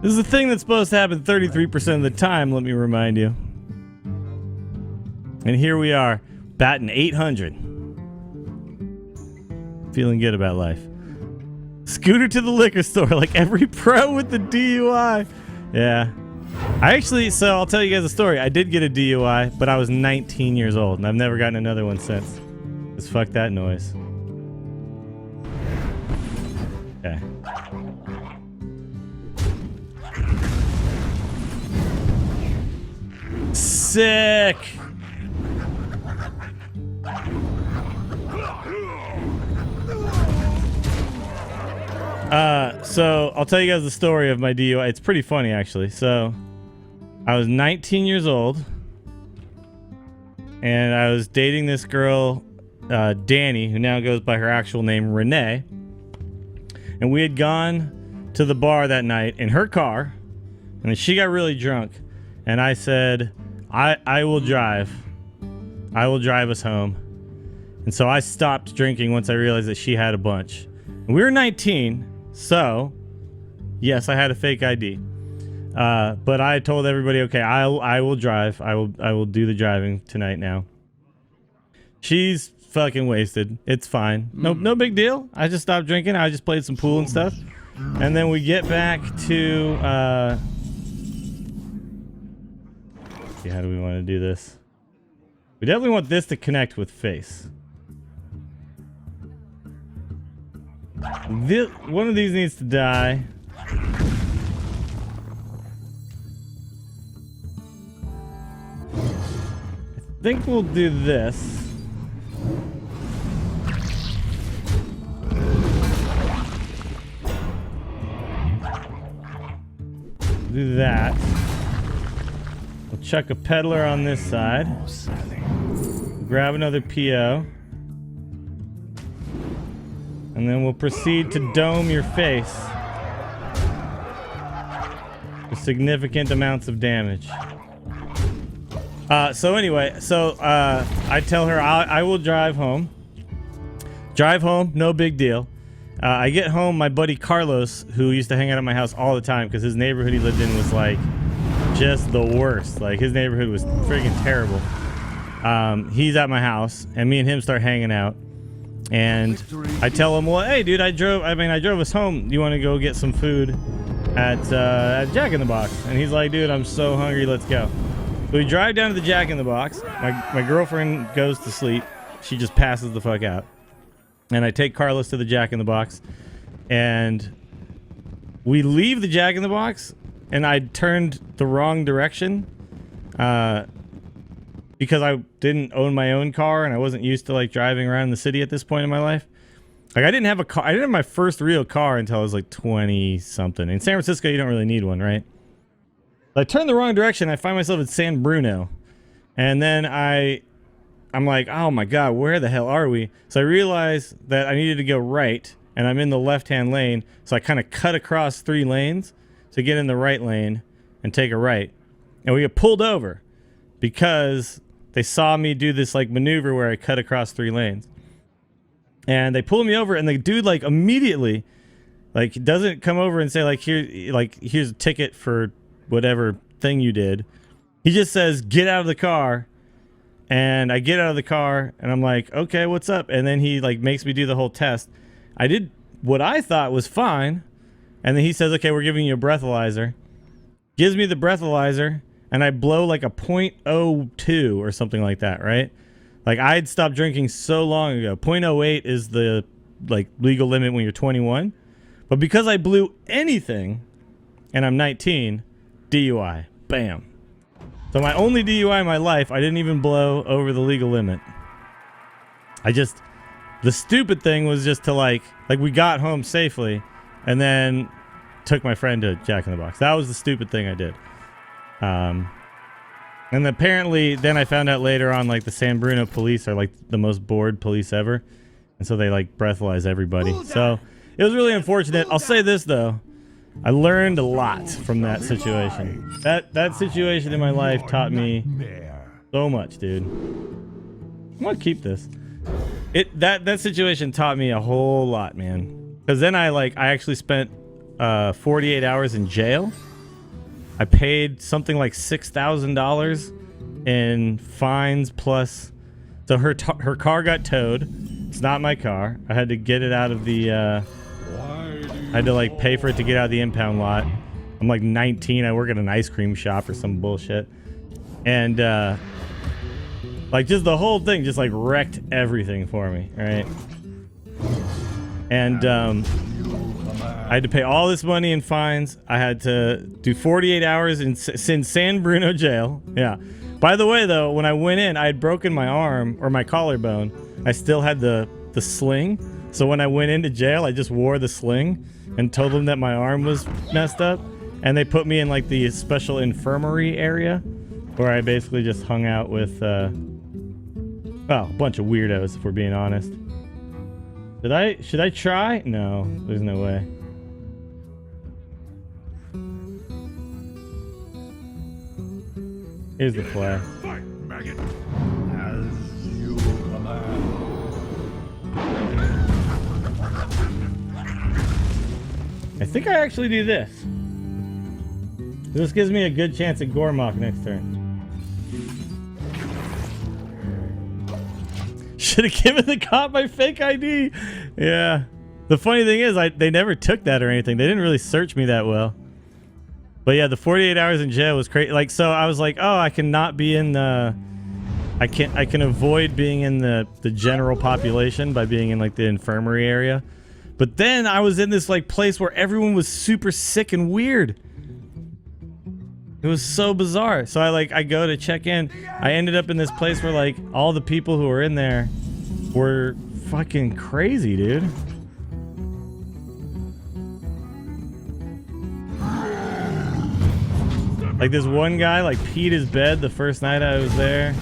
This is a thing that's supposed to happen 33% of the time, let me remind you. And here we are, batting 800. Feeling good about life. Scooter to the liquor store like every pro with the DUI. Yeah. So I'll tell you guys a story. I did get a DUI, but I was 19 years old, and I've never gotten another one since. Just fuck that noise. Okay. Sick! So I'll tell you guys the story of my DUI. It's pretty funny, actually. So I was 19 years old, and I was dating this girl, Danny, who now goes by her actual name, Renee. And we had gone to the bar that night in her car, and then she got really drunk, and I said, I will drive. I will drive us home. And so I stopped drinking once I realized that she had a bunch. And we were 19, so yes, I had a fake ID. But I told everybody, okay, I will drive. I will do the driving tonight now. She's fucking wasted. It's fine. No big deal. I just stopped drinking. I just played some pool and stuff. And then we get back to see, how do we want to do this? We definitely want this to connect with face. One of these needs to die. I think we'll do this. Do that. We'll chuck a peddler on this side. Grab another PO. And then we'll proceed to dome your face with significant amounts of damage. So anyway, I tell her I will drive home. Drive home, no big deal. I get home, my buddy Carlos, who used to hang out at my house all the time because his neighborhood he lived in was like just the worst. Like his neighborhood was freaking terrible. He's at my house, and me and him start hanging out. And I tell him, well, hey, dude, I drove us home. You want to go get some food at Jack in the Box? And he's like, dude, I'm so hungry. Let's go. So we drive down to the Jack in the Box. My girlfriend goes to sleep. She just passes the fuck out. And I take Carlos to the Jack in the Box. And we leave the Jack in the Box. And I turned the wrong direction. Because I didn't own my own car and I wasn't used to like driving around the city at this point in my life. Like I didn't have a car. I didn't have my first real car until I was like 20 something. In San Francisco, you don't really need one, right? I turned the wrong direction. I find myself in San Bruno. And then I'm like, oh my God, where the hell are we? So I realized that I needed to go right and I'm in the left-hand lane. So I kind of cut across 3 lanes to get in the right lane and take a right. And we get pulled over because they saw me do this like maneuver where I cut across 3 lanes. And they pull me over, and the dude like immediately, like, doesn't come over and say like, here's a ticket for whatever thing you did. He just says, get out of the car. And I get out of the car, and I'm like, okay, what's up? And then he like makes me do the whole test. I did what I thought was fine. And then he says, okay, we're giving you a breathalyzer. Gives me the breathalyzer, and I blow like a .02 or something like that, right? Like, I'd stopped drinking so long ago. .08 is the like legal limit when you're 21. But because I blew anything, and I'm 19, DUI. Bam. So my only DUI in my life, I didn't even blow over the legal limit. The stupid thing was just to like we got home safely, and then took my friend to Jack in the Box. That was the stupid thing I did. And apparently, then I found out later on, like, the San Bruno police are like the most bored police ever, and so they like breathalyze everybody. So it was really unfortunate. I'll say this though, I learned a lot from that situation. That situation in my life taught me so much, dude. I'm gonna keep this. That situation taught me a whole lot, man. Because then I actually spent 48 hours in jail. I paid something like $6,000 in fines plus. So her car got towed. It's not my car. I had to get it out of the. I had to like pay for it to get out of the impound lot. I'm like 19. I work at an ice cream shop or some bullshit, and like just the whole thing just like wrecked everything for me, right? And I had to pay all this money in fines. I had to do 48 hours in San Bruno jail. Yeah. By the way, though, when I went in, I had broken my arm or my collarbone. I still had the sling. So when I went into jail, I just wore the sling and told them that my arm was messed up. And they put me in like the special infirmary area where I basically just hung out with, well, a bunch of weirdos, if we're being honest. Should I try? No, there's no way. Here's the play. Fight, maggot. As you command. I think I actually do this. This gives me a good chance at Gormok next turn. Should have given the cop my fake ID. Yeah. The funny thing is, they never took that or anything. They didn't really search me that well. But yeah, the 48 hours in jail was crazy. Like, so I was like, oh, I cannot be in the... I can avoid being in the general population by being in like the infirmary area. But then I was in this like place where everyone was super sick and weird. It was so bizarre. So I go to check in. I ended up in this place where like all the people who were in there were fucking crazy, dude. Like this one guy like peed his bed the first night I was there.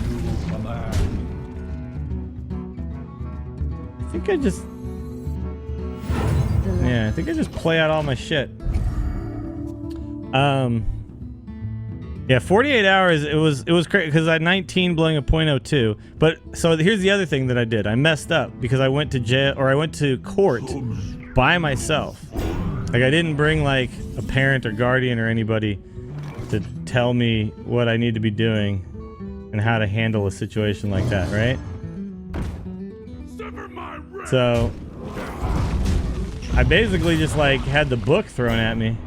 I think I just play out all my shit. Yeah, 48 hours, it was crazy because I had 19 blowing a .02. But so here's the other thing that I did. I messed up because I went to jail, or I went to court by myself. Like I didn't bring like a parent or guardian or anybody to tell me what I need to be doing and how to handle a situation like that, right? So I basically just like had the book thrown at me.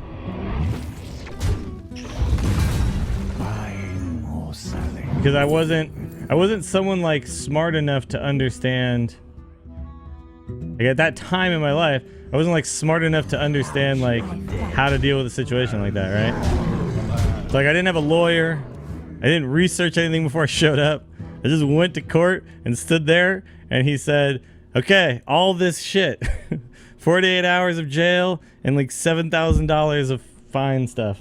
Because I wasn't someone like smart enough to understand. Like at that time in my life, I wasn't like smart enough to understand like how to deal with a situation like that, right? So, like I didn't have a lawyer. I didn't research anything before I showed up. I just went to court and stood there, and he said, "Okay, all this shit, 48 hours of jail and like $7,000 of fine stuff."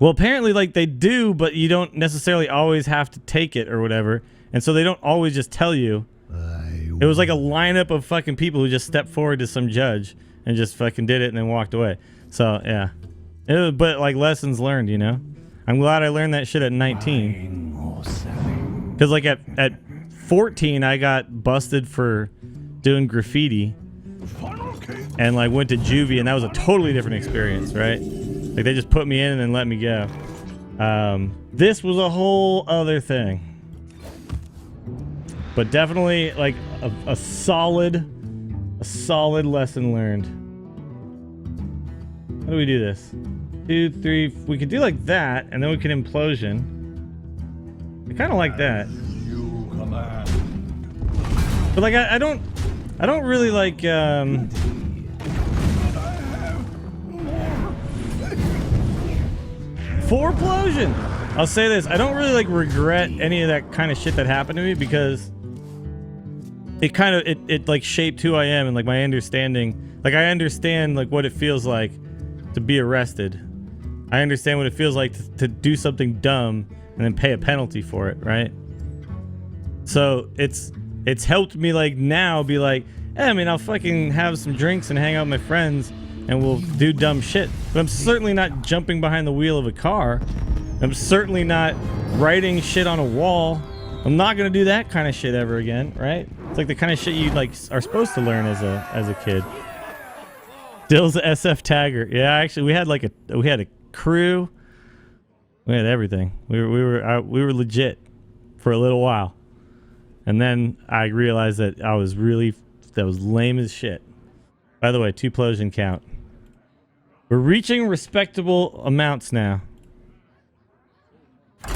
Well, apparently, like, they do, but you don't necessarily always have to take it or whatever. And so they don't always just tell you. It was like a lineup of fucking people who just stepped forward to some judge and just fucking did it and then walked away. So, yeah. But, like, lessons learned, you know? I'm glad I learned that shit at 19. Because, like, at 14, I got busted for doing graffiti and like went to juvie, and that was a totally different experience, right? Like they just put me in and then let me go. This was a whole other thing. But definitely like a solid lesson learned. How do we do this? 2, 3. We could do like that, and then we can implosion. I kind of like that. You command. But like I don't really like Fourplosion. I'll say this, I don't really like regret any of that kind of shit that happened to me, because it kind of it like shaped who I am and like my understanding. Like I understand like what it feels like to be arrested. I understand what it feels like to do something dumb and then pay a penalty for it, right? So it's helped me like now be like, hey, I mean, I'll fucking have some drinks and hang out with my friends and we'll do dumb shit. But I'm certainly not jumping behind the wheel of a car. I'm certainly not writing shit on a wall. I'm not gonna do that kind of shit ever again, right? It's like the kind of shit you like are supposed to learn as a kid. Dills SF Tagger. Yeah, actually, we had a crew. We had everything. We were legit for a little while, and then I realized that that was lame as shit. By the way, 2plosion count. We're reaching respectable amounts now.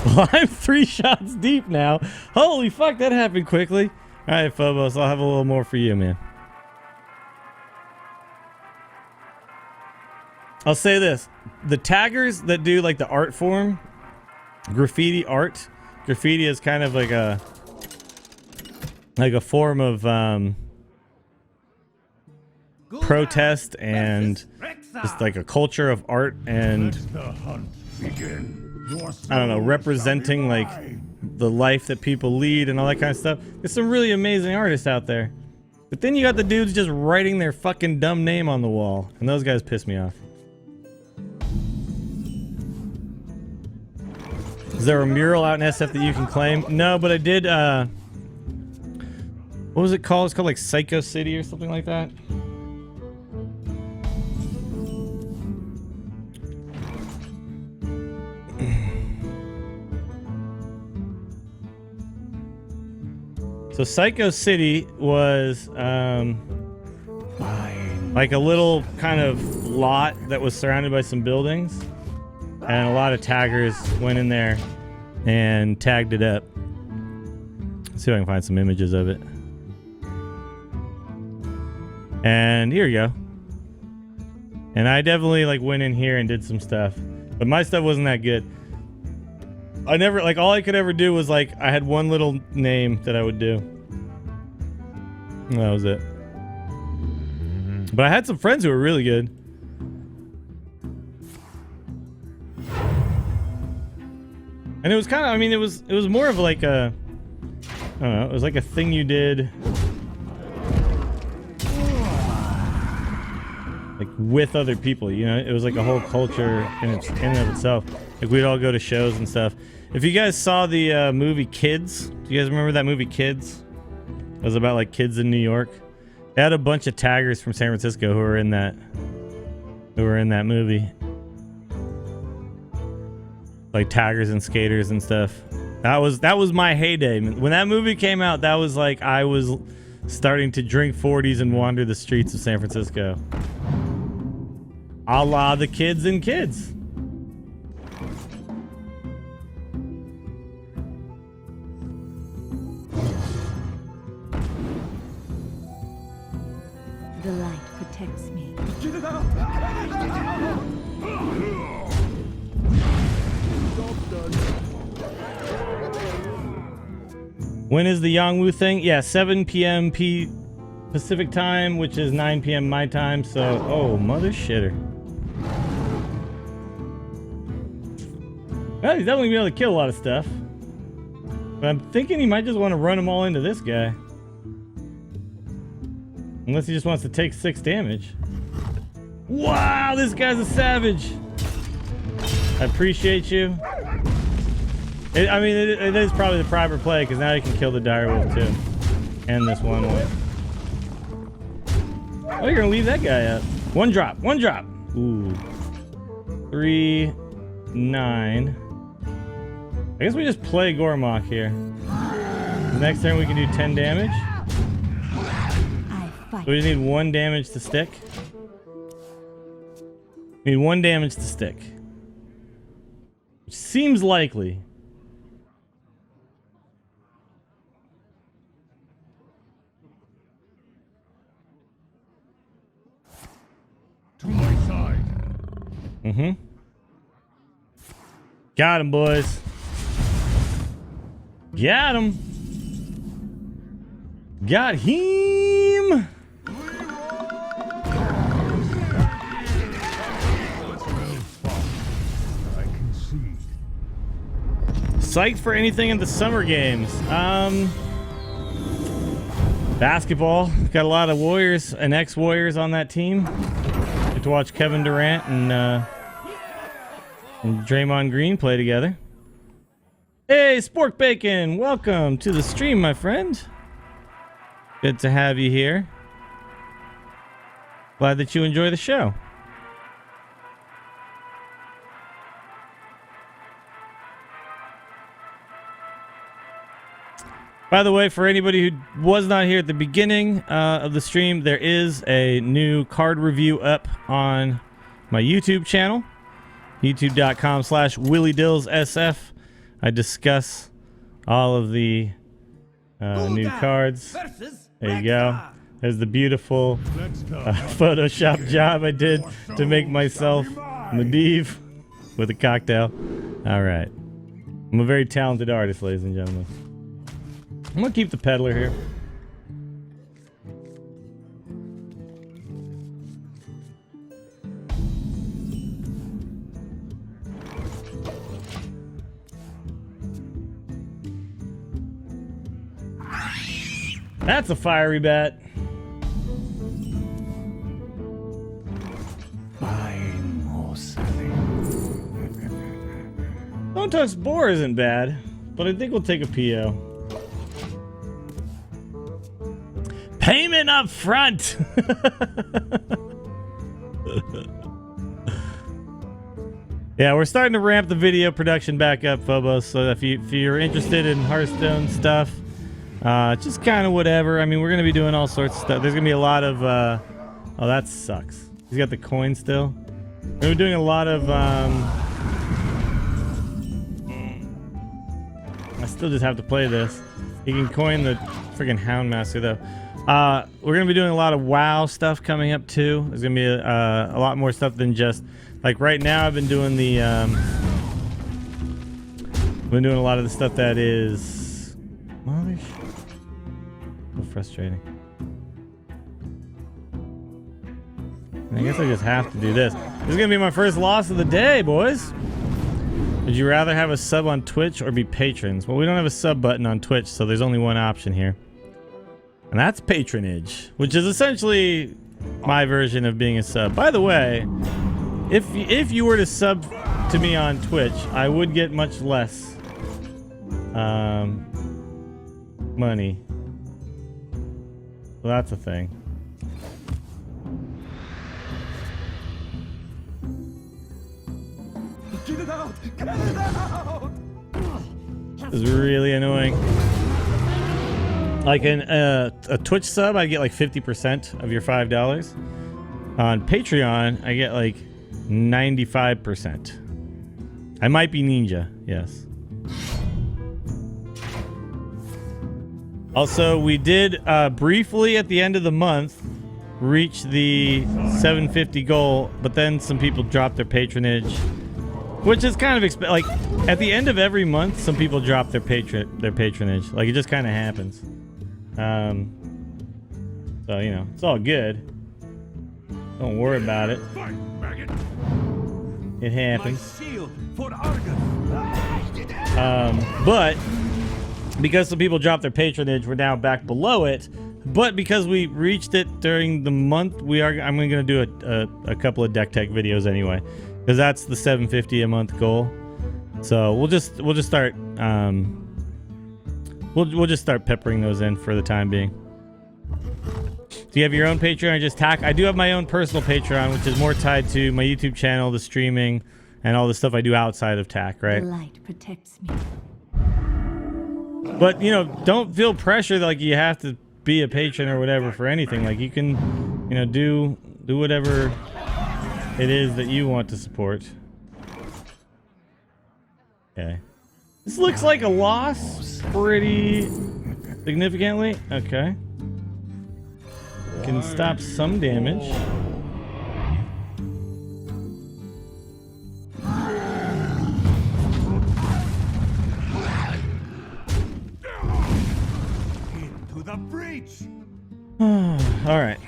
Well, I'm 3 shots deep now. Holy fuck, that happened quickly. All right, Phobos, I'll have a little more for you, man. I'll say this. The taggers that do like the art form, graffiti art, graffiti is kind of like a form of protest and just like a culture of art and The hunt begin. I don't know, representing like the life that people lead and all that kind of stuff. There's some really amazing artists out there. But then you got the dudes just writing their fucking dumb name on the wall, and those guys piss me off. Is there a mural out in SF that you can claim? No, but I did, what was it called? It's called like Psycho City or something like that. So Psycho City was like a little kind of lot that was surrounded by some buildings, and a lot of taggers went in there and tagged it up. Let's see if I can find some images of it. And here you go. And I definitely like went in here and did some stuff, but my stuff wasn't that good. I never, like, all I could ever do was like, I had one little name that I would do. And that was it. But I had some friends who were really good. And it was kind of, I mean, it was more of like a, I don't know, it was like a thing you did like with other people, you know? It was like a whole culture in and of itself. Like we'd all go to shows and stuff. If you guys saw the movie Kids, do you guys remember that movie Kids? It was about like kids in New York. They had a bunch of taggers from San Francisco who were in that movie. Like taggers and skaters and stuff. That was my heyday. When that movie came out, that was like I was starting to drink 40s and wander the streets of San Francisco. A la the Kids and Kids. The light protects me. When is the Yangwu thing? Yeah, 7 p.m. Pacific time, which is 9 p.m. my time. So, oh, mother shitter. Well, he's definitely gonna be able to kill a lot of stuff. But I'm thinking he might just want to run them all into this guy. Unless he just wants to take 6 damage. Wow, this guy's a savage. I appreciate you. I mean, it is probably the proper play because now you can kill the direwolf too, and this one. Oh, you're gonna leave that guy up. One drop. Ooh. 3, 9. I guess we just play Gormok here. The next turn we can do 10 damage. So we just need 1 damage to stick. Need 1 damage to stick. Which seems likely. To my side. Mm-hmm. Got him, boys. Got him. Got him. I concede. Psyched for anything in the summer games. Basketball. Got a lot of Warriors and ex-Warriors on that team. Get to watch Kevin Durant and Draymond Green play together. Hey, Spork Bacon, welcome to the stream, my friend. Good to have you here. Glad that you enjoy the show. By the way, for anybody who was not here at the beginning of the stream, there is a new card review up on my YouTube channel. youtube.com/WillieDillsSF. I discuss all of the new cards. There you go. There's the beautiful Photoshop job I did to make myself Medivh with a cocktail. All right. I'm a very talented artist, ladies and gentlemen. I'm going to keep the peddler here. That's a fiery bat. Don't touch Boar isn't bad, but I think we'll take a PO. Payment up front. Yeah, we're starting to ramp the video production back up, Phobos. So if you're interested in Hearthstone stuff, just kind of whatever. I mean, we're gonna be doing all sorts of stuff. There's gonna be a lot of. Oh, that sucks. He's got the coin still. We're doing a lot of. I still just have to play this. You can coin the freaking Houndmaster though. We're gonna be doing a lot of WoW stuff coming up too. There's gonna be a lot more stuff than just like right now. I've been doing the been doing a lot of the stuff that is so frustrating. I guess I just have to do this. This is gonna be my first loss of the day, boys. Would you rather have a sub on Twitch or be patrons? Well, we don't have a sub button on Twitch, so there's only one option here. And that's patronage, which is essentially my version of being a sub. By the way, if you were to sub to me on Twitch, I would get much less money. Well, that's a thing. Get it out! Get it out! This is really annoying. Like a Twitch sub, I get like 50% of your $5. On Patreon, I get like 95%. I might be Ninja, yes. Also, we did briefly at the end of the month reach the 750 goal, but then some people dropped their patronage, which is kind of like at the end of every month, some people drop their patronage. Like it just kind of happens. So you know, it's all good. Don't worry about it. It happens. But because some people dropped their patronage, we're now back below it. But because we reached it during the month, I'm going to do a couple of deck tech videos anyway, because that's the 750 a month goal. So we'll just start we'll just start peppering those in for the time being. Do you have your own Patreon or just TAC? I do have my own personal Patreon, which is more tied to my YouTube channel, the streaming, and all the stuff I do outside of TAC, right? The light protects me. But, you know, don't feel pressure that, like, you have to be a patron or whatever for anything. Like, you can, you know, do whatever it is that you want to support. Okay. This looks like a loss pretty significantly. Okay. Can stop some damage. Into the breach. All right.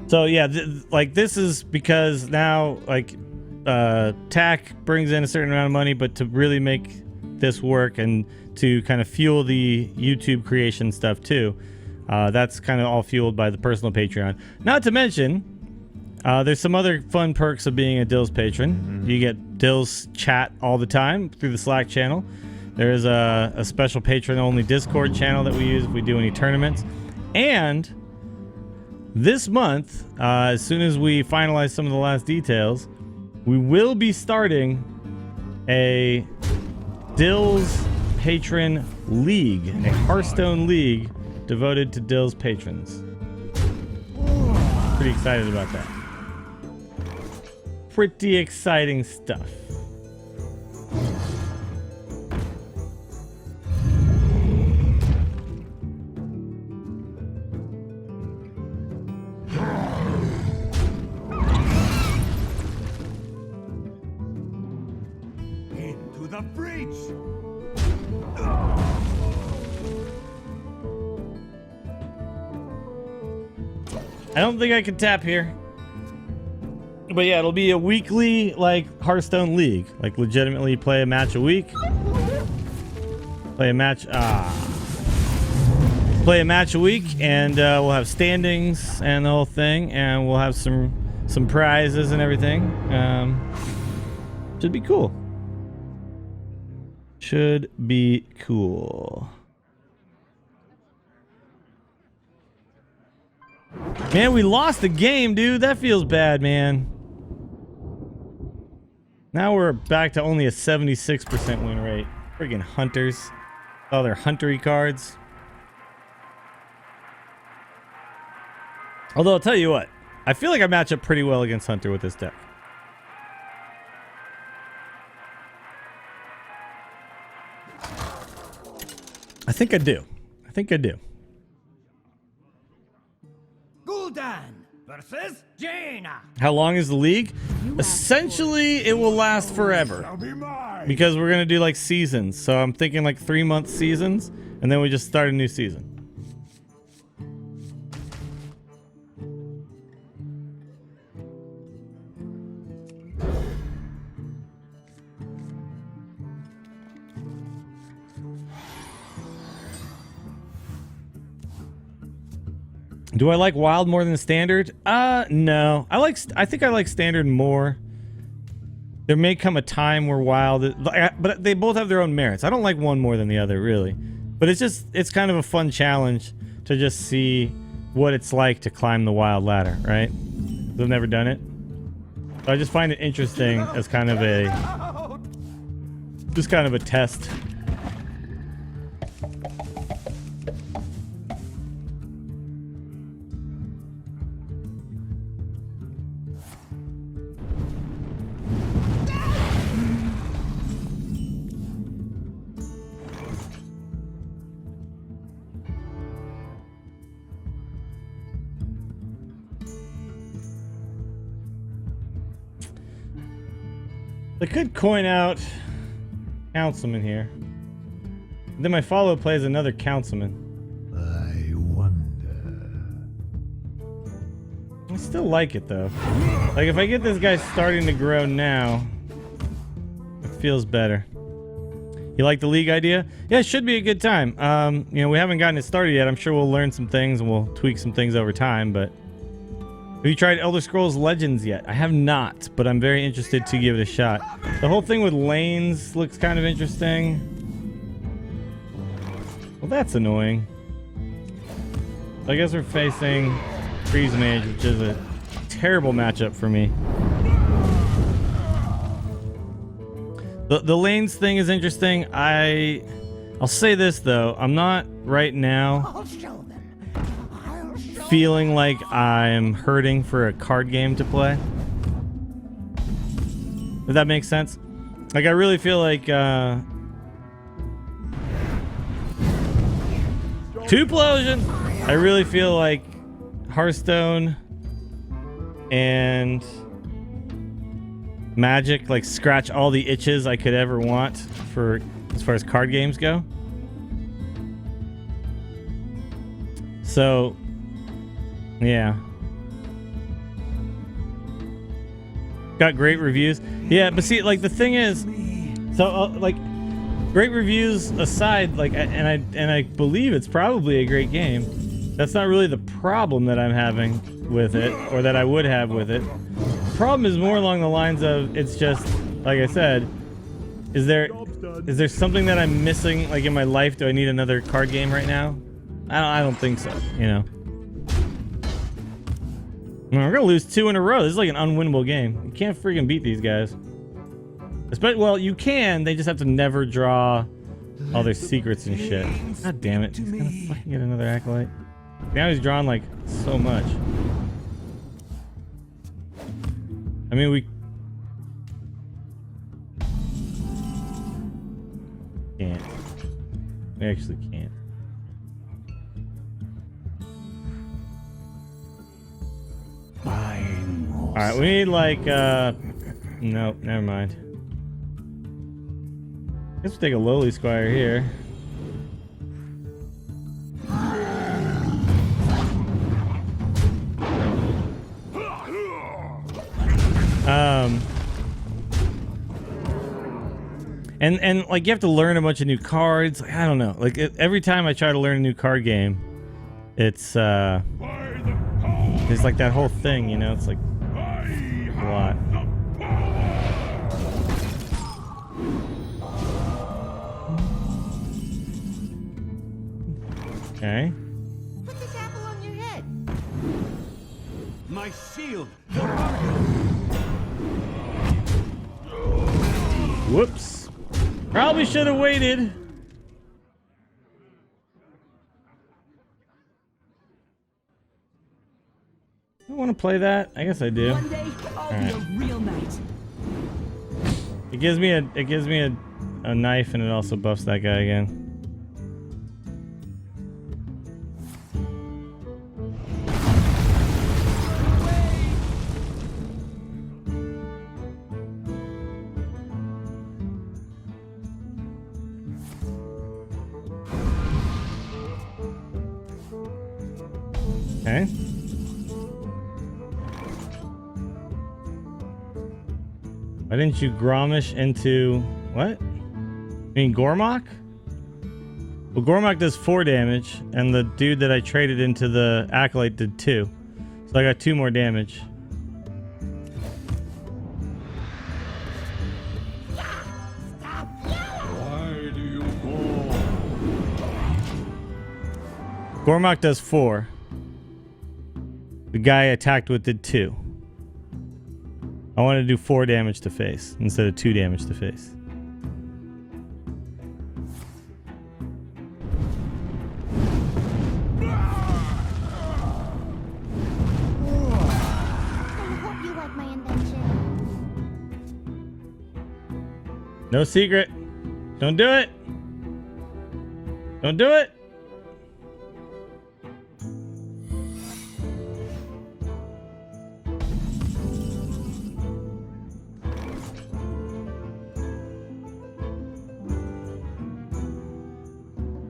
So yeah, like this is because now like TAC brings in a certain amount of money, but to really make this work and to kind of fuel the YouTube creation stuff too, that's kind of all fueled by the personal Patreon. Not to mention, there's some other fun perks of being a Dills patron. You get Dills chat all the time through the Slack channel. There's a special patron-only Discord channel that we use if we do any tournaments. And this month, as soon as we finalize some of the last details, we will be starting a Dills Patron League, a Hearthstone League devoted to Dills patrons. Pretty excited about that. Pretty exciting stuff. Into the breach. I don't think I can tap here. But yeah, it'll be a weekly, like, Hearthstone League. Like, legitimately play a match a week. Play a match a week, and we'll have standings and the whole thing, and we'll have some prizes and everything. Should be cool. Should be cool. Man, we lost the game, dude. That feels bad, man. Now we're back to only a 76% win rate. Friggin' hunters. All their huntery cards. Although, I'll tell you what. I feel like I match up pretty well against Hunter with this deck. I think I do. I think I do. Gul'dan versus Jaina. How long is the league? Essentially, it will last forever. Shall be mine. Because we're going to do like seasons. So I'm thinking like 3-month seasons. And then we just start a new season. Do I like Wild more than Standard? No. I think I like Standard more. There may come a time where Wild, but they both have their own merits. I don't like one more than the other, really. But it's kind of a fun challenge to just see what it's like to climb the Wild ladder, right? I've never done it. So I just find it interesting as kind of just kind of a test. I could coin out Councilman here. Then my follow plays another Councilman. I wonder. I still like it though. Like if I get this guy starting to grow now, it feels better. You like the league idea? Yeah, it should be a good time. You know, we haven't gotten it started yet. I'm sure we'll learn some things and we'll tweak some things over time, but Have you tried Elder Scrolls Legends yet? I have not, but I'm very interested to give it a shot. The whole thing with lanes looks kind of interesting. Well, that's annoying. I guess we're facing Freeze Mage, which is a terrible matchup for me. The lanes thing is interesting. I'll say this though, I'm not right now feeling like I'm hurting for a card game to play. If that makes sense. Like I really feel like 2plosion. I really feel like Hearthstone and Magic like scratch all the itches I could ever want for as far as card games go. So yeah, got great reviews. Yeah, but see, like the thing is, so like great reviews aside, like and I believe it's probably a great game. That's not really the problem that I'm having with it, or that I would have with it. The problem is more along the lines of, it's just like I said, is there something that I'm missing like in my life? Do I need another card game right now? I don't think so, you know. I mean, we're gonna lose 2 in a row. This is like an unwinnable game. You can't freaking beat these guys. Well, you can. They just have to never draw all their secrets and shit. God damn it! He's gonna fucking get another acolyte. Now he's drawn like so much. I mean, we can't. We actually can't. Alright, we need like, nope, never mind. Guess we'll take a lowly squire here. And like you have to learn a bunch of new cards. Like, I don't know. Like every time I try to learn a new card game, it's there's like that whole thing, you know. It's like a lot. Okay. Put this apple on your head. My shield. Whoops. Probably should have waited. I want to play that. I guess I do. One day, I'll be a real knight. It gives me a knife, and it also buffs that guy again. Okay. Why didn't you Gromish into what? You mean Gormok? Well, Gormok does 4 damage, and the dude that I traded into the Acolyte did 2. So I got 2 more damage. Why do you go? Gormok does 4. The guy I attacked with did 2. I want to do 4 damage to face instead of 2 damage to face. I hope you like my invention. No secret. Don't do it. Don't do it.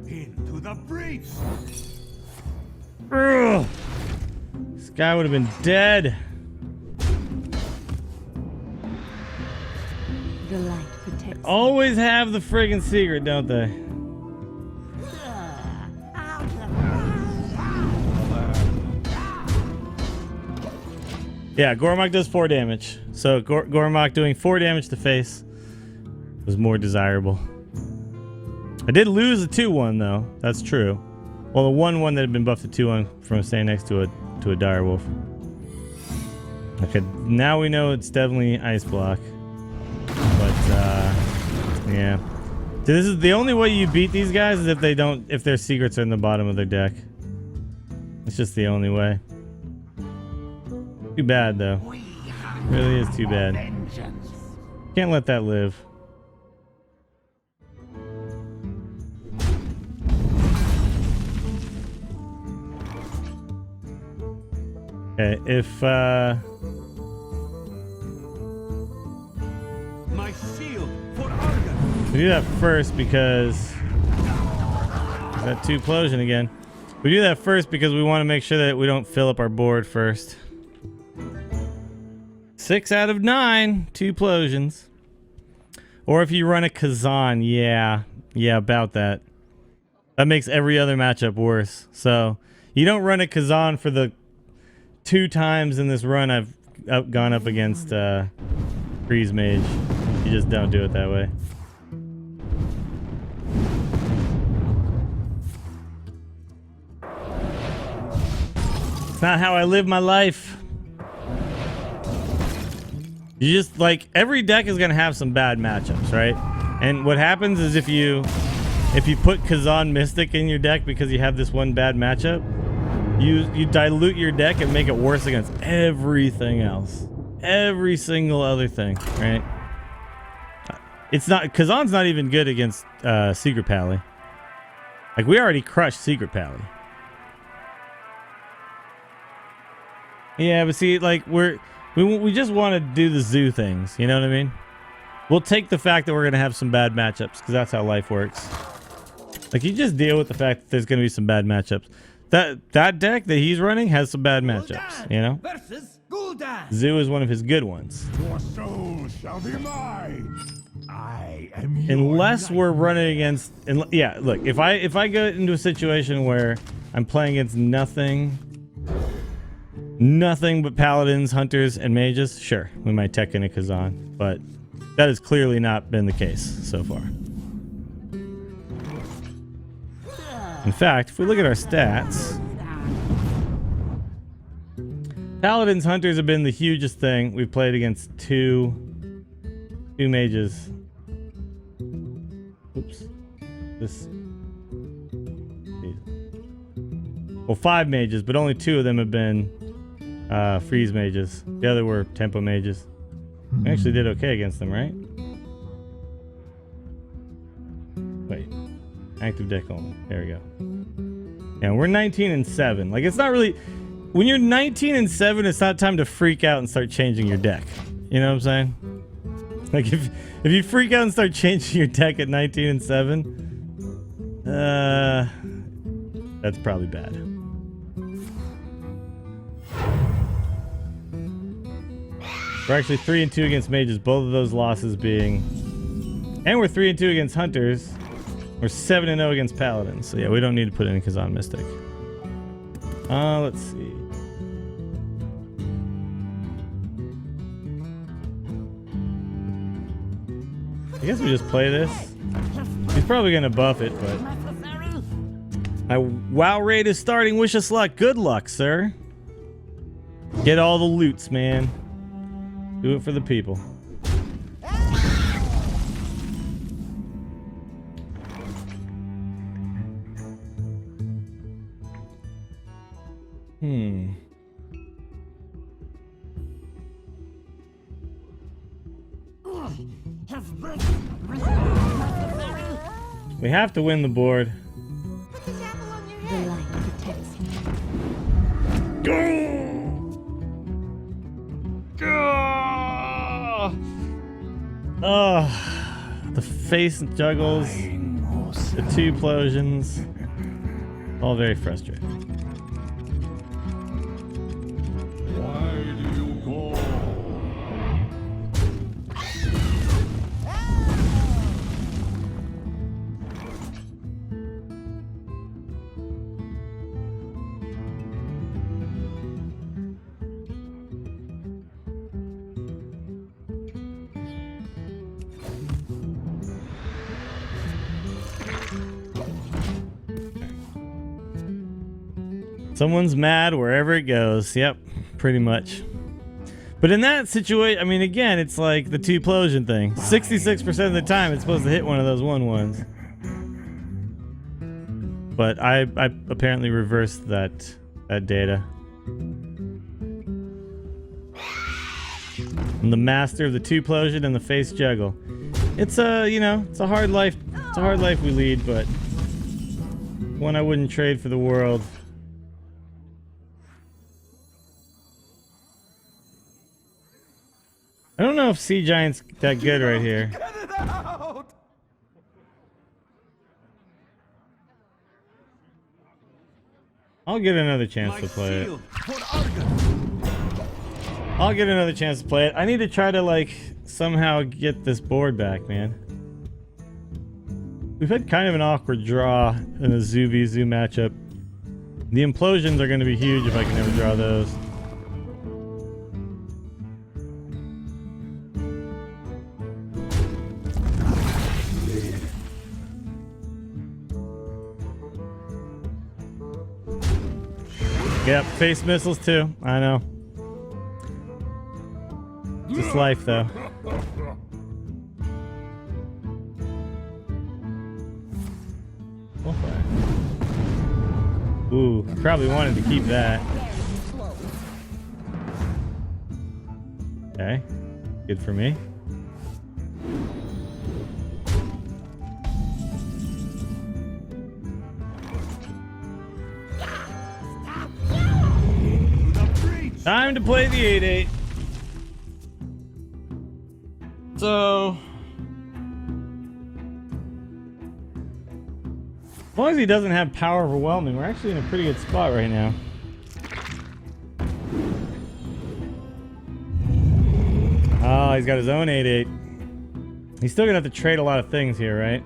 Into the breach. Ugh. This guy would have been dead. The light protects me. Always have the friggin' secret, don't they? Yeah, Gormok does 4 damage. So Gormok doing 4 damage to face was more desirable. I did lose a 2-1 though. That's true. Well, the 1-1 that had been buffed to 2-1 from staying next to a direwolf. Okay, now we know it's definitely ice block. But yeah. So this is the only way you beat these guys is if their secrets are in the bottom of their deck. It's just the only way. Too bad though. Really is too bad. Can't let that live. Okay, if My shield for Argon. we do that first because that 2-plosion again. We do that first because we want to make sure that we don't fill up our board first. 6 out of 9, 2-plosions. Or if you run a Kazan, yeah, about that. That makes every other matchup worse. So you don't run a Kazan for the 2 times in this run I've gone up against Freeze Mage. You just don't do it that way. It's not how I live my life. You just, like, every deck is going to have some bad matchups, right? And what happens is if you put Kazan Mystic in your deck because you have this one bad matchup, you dilute your deck and make it worse against everything else. Every single other thing, right? It's not, Kazan's not even good against Secret Pally. Like, we already crushed Secret Pally. Yeah, but see, like, we just want to do the zoo things, you know what I mean? We'll take the fact that we're going to have some bad matchups, because that's how life works. Like, you just deal with the fact that there's going to be some bad matchups. That deck that he's running has some bad matchups, you know? Versus Gul'dan. Zoo is one of his good ones. Your soul shall be mine. I am your Unless we're nightmare. running against... yeah, look, if I go into a situation where I'm playing against nothing but paladins, hunters, and mages, sure, we might tech in a Kazan, but that has clearly not been the case so far. In fact, if we look at our stats, paladins, hunters have been the hugest thing. We've played against two mages. Oops. Well, 5 mages, but only 2 of them have been freeze mages. The other were tempo mages. We actually did okay against them, right? Wait. Active deck only. There we go. Yeah, we're 19-7. Like, it's not really... When you're 19-7, it's not time to freak out and start changing your deck. You know what I'm saying? Like, if you freak out and start changing your deck at 19-7, that's probably bad. We're actually 3-2 against mages, both of those losses being... And we're 3-2 against hunters. We're 7-0 against paladins. So yeah, we don't need to put in Kazan Mystic. Let's see. I guess we just play this. He's probably gonna buff it, but... My WoW raid is starting. Wish us luck. Good luck, sir. Get all the loots, man. Do it for the people. We have to win the board. Put this apple on your The head. light protects me. Oh, the face juggles, the 2 explosions, all very frustrating. Why do you call? Someone's mad wherever it goes. Yep, pretty much. But in that situation, I mean, again, it's like the two-plosion thing. 66% of the time, it's supposed to hit one of those 1/1s. But I apparently reversed that data. I'm the master of the two-plosion and the face juggle. It's a, you know, it's a hard life. It's a hard life we lead, but one I wouldn't trade for the world. I don't know if Sea Giant's that good right here. Get it out! I'll get another chance to play it. shield for Argon. I'll get another chance to play it. I need to try to, like, somehow get this board back, man. We've had kind of an awkward draw in a Zoo v Zoo matchup. The implosions are going to be huge if I can ever draw those. Yep, face missiles too. I know. Just life, though. Ooh, I probably wanted to keep that. Okay, good for me. Time to play the 8/8. So, as long as he doesn't have power overwhelming, we're actually in a pretty good spot right now. Oh, he's got his own 8/8. He's still gonna have to trade a lot of things here, right?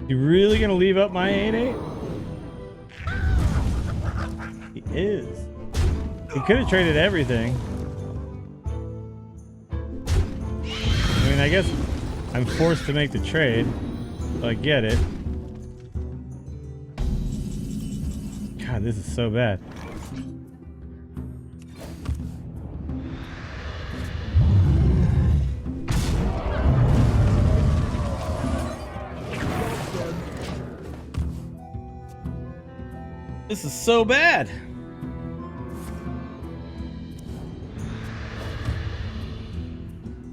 You really gonna leave up my 8/8? He is. He could have traded everything. I mean, I guess I'm forced to make the trade, so I get it. God, this is so bad. This is so bad.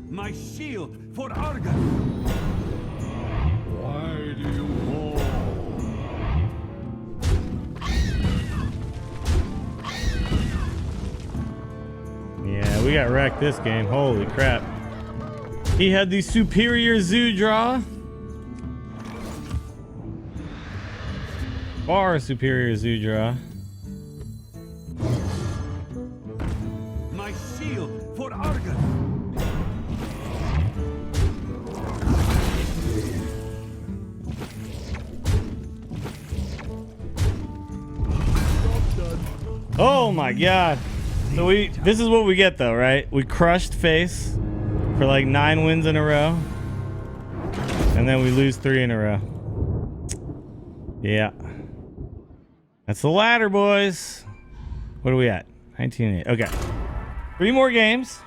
My shield for Argon. Why do you fall? Yeah, we got wrecked this game. Holy crap. He had the superior zoo draw. Far superior zoo draw. My shield for Argon. Oh my god. So this is what we get though, right? We crushed face for like 9 wins in a row. And then we lose 3 in a row. Yeah. That's the ladder, boys. What are we at? 19-8. Okay. 3 more games.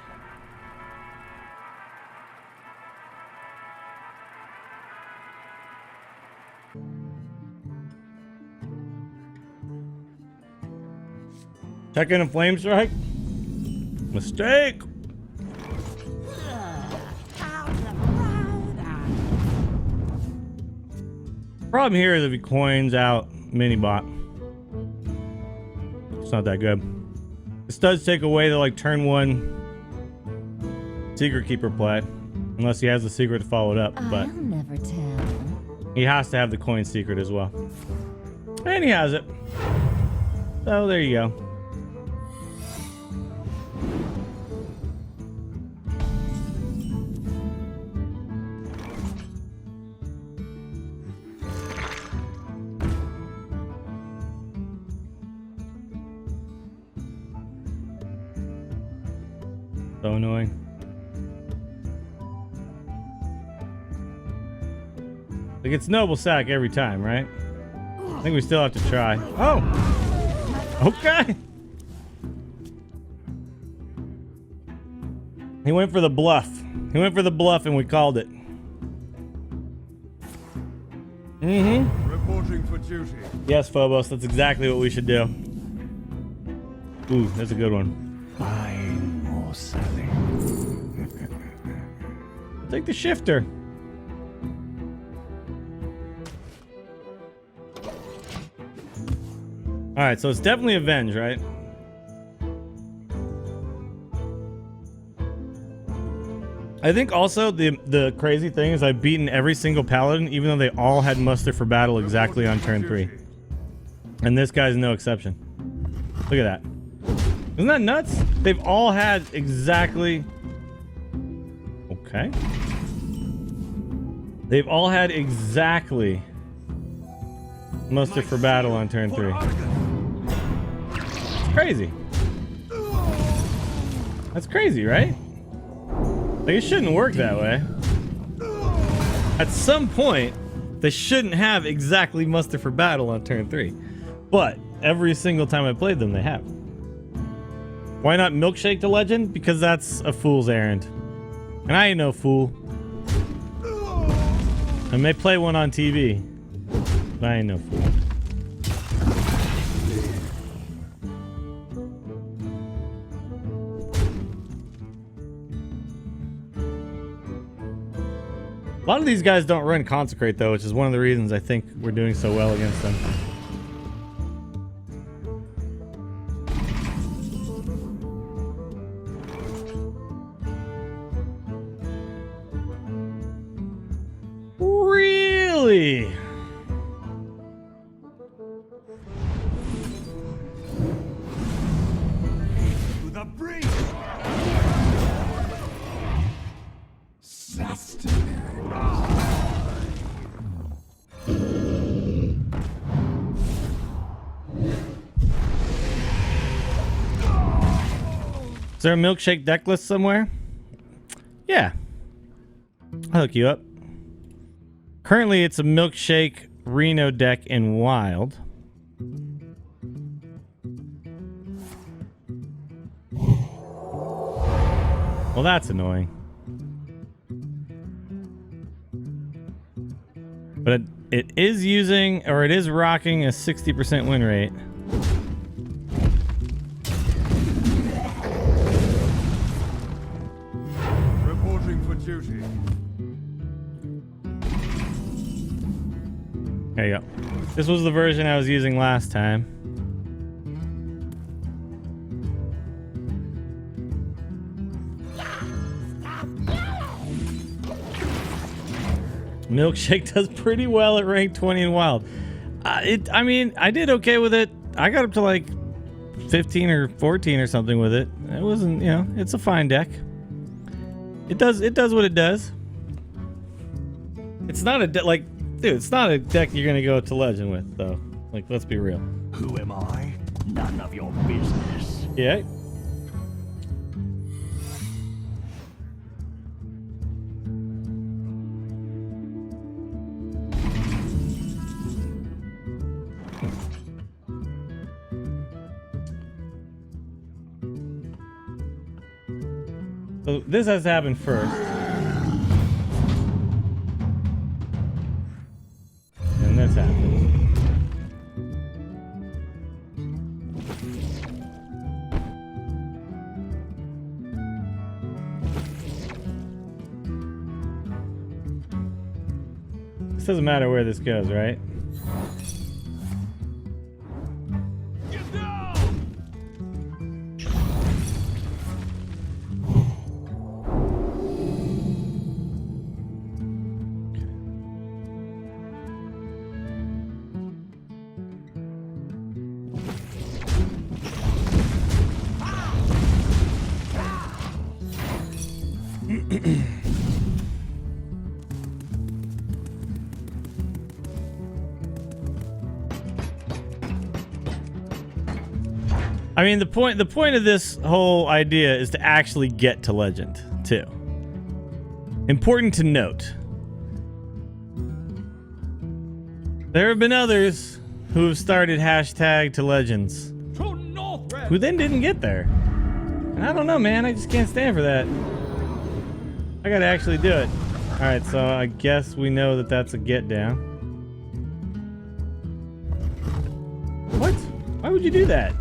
Second and flame strike. Mistake. Problem here is if he coins out mini bot. It's not that good. This does take away the like turn 1 secret keeper play, unless he has the secret to follow it up. But I'll never tell. he has to have the coin secret as well, and he has it. So there you go. So annoying. Like it's noble sack every time, right? think we still have to try. Oh! Okay! He went for the bluff. He went for the bluff and we called it. Mm-hmm. Reporting for duty. Yes, Phobos, that's exactly what we should do. Ooh, that's a good one. Fine, more selling. Take the shifter. Alright, so it's definitely Avenge, right? I think also the crazy thing is I've beaten every single paladin, even though they all had muster for battle exactly on turn 3. And this guy's no exception. Look at that. Isn't that nuts? They've all had exactly... Okay. They've all had exactly muster for battle on turn 3. It's crazy. That's crazy, right? Like, it shouldn't work that way. At some point, they shouldn't have exactly muster for battle on turn 3. But every single time I played them, they have. Why not milkshake to legend? Because that's a fool's errand. And I ain't no fool. I may play one on TV, but I ain't no fool. A lot of these guys don't run Consecrate though, which is one of the reasons I think we're doing so well against them. Really? To the brink. Is there a milkshake deck list somewhere? Yeah. I'll hook you up. Currently, it's a milkshake Reno deck in Wild. Well, that's annoying. But it is using, or it is rocking a 60% win rate. Reporting for duty. There you go. This was the version I was using last time. Milkshake does pretty well at rank 20 in Wild. I mean, I did okay with it. I got up to like 15 or 14 or something with it. It wasn't, you know, it's a fine deck. It does what it does. It's not a deck, like, dude, it's not a deck you're gonna go to Legend with, though. Like, let's be real. Who am I? None of your business. Yeah. So this has to happen first. And this happens. This doesn't matter where this goes, right? Get down! I mean, the point of this whole idea is to actually get to Legend, too. Important to note. There have been others who have started hashtag to legends, True north, red. who then didn't get there. And I don't know, man. I just can't stand for that. I gotta actually do it. All right, so I guess we know that that's a get down. What? Why would you do that?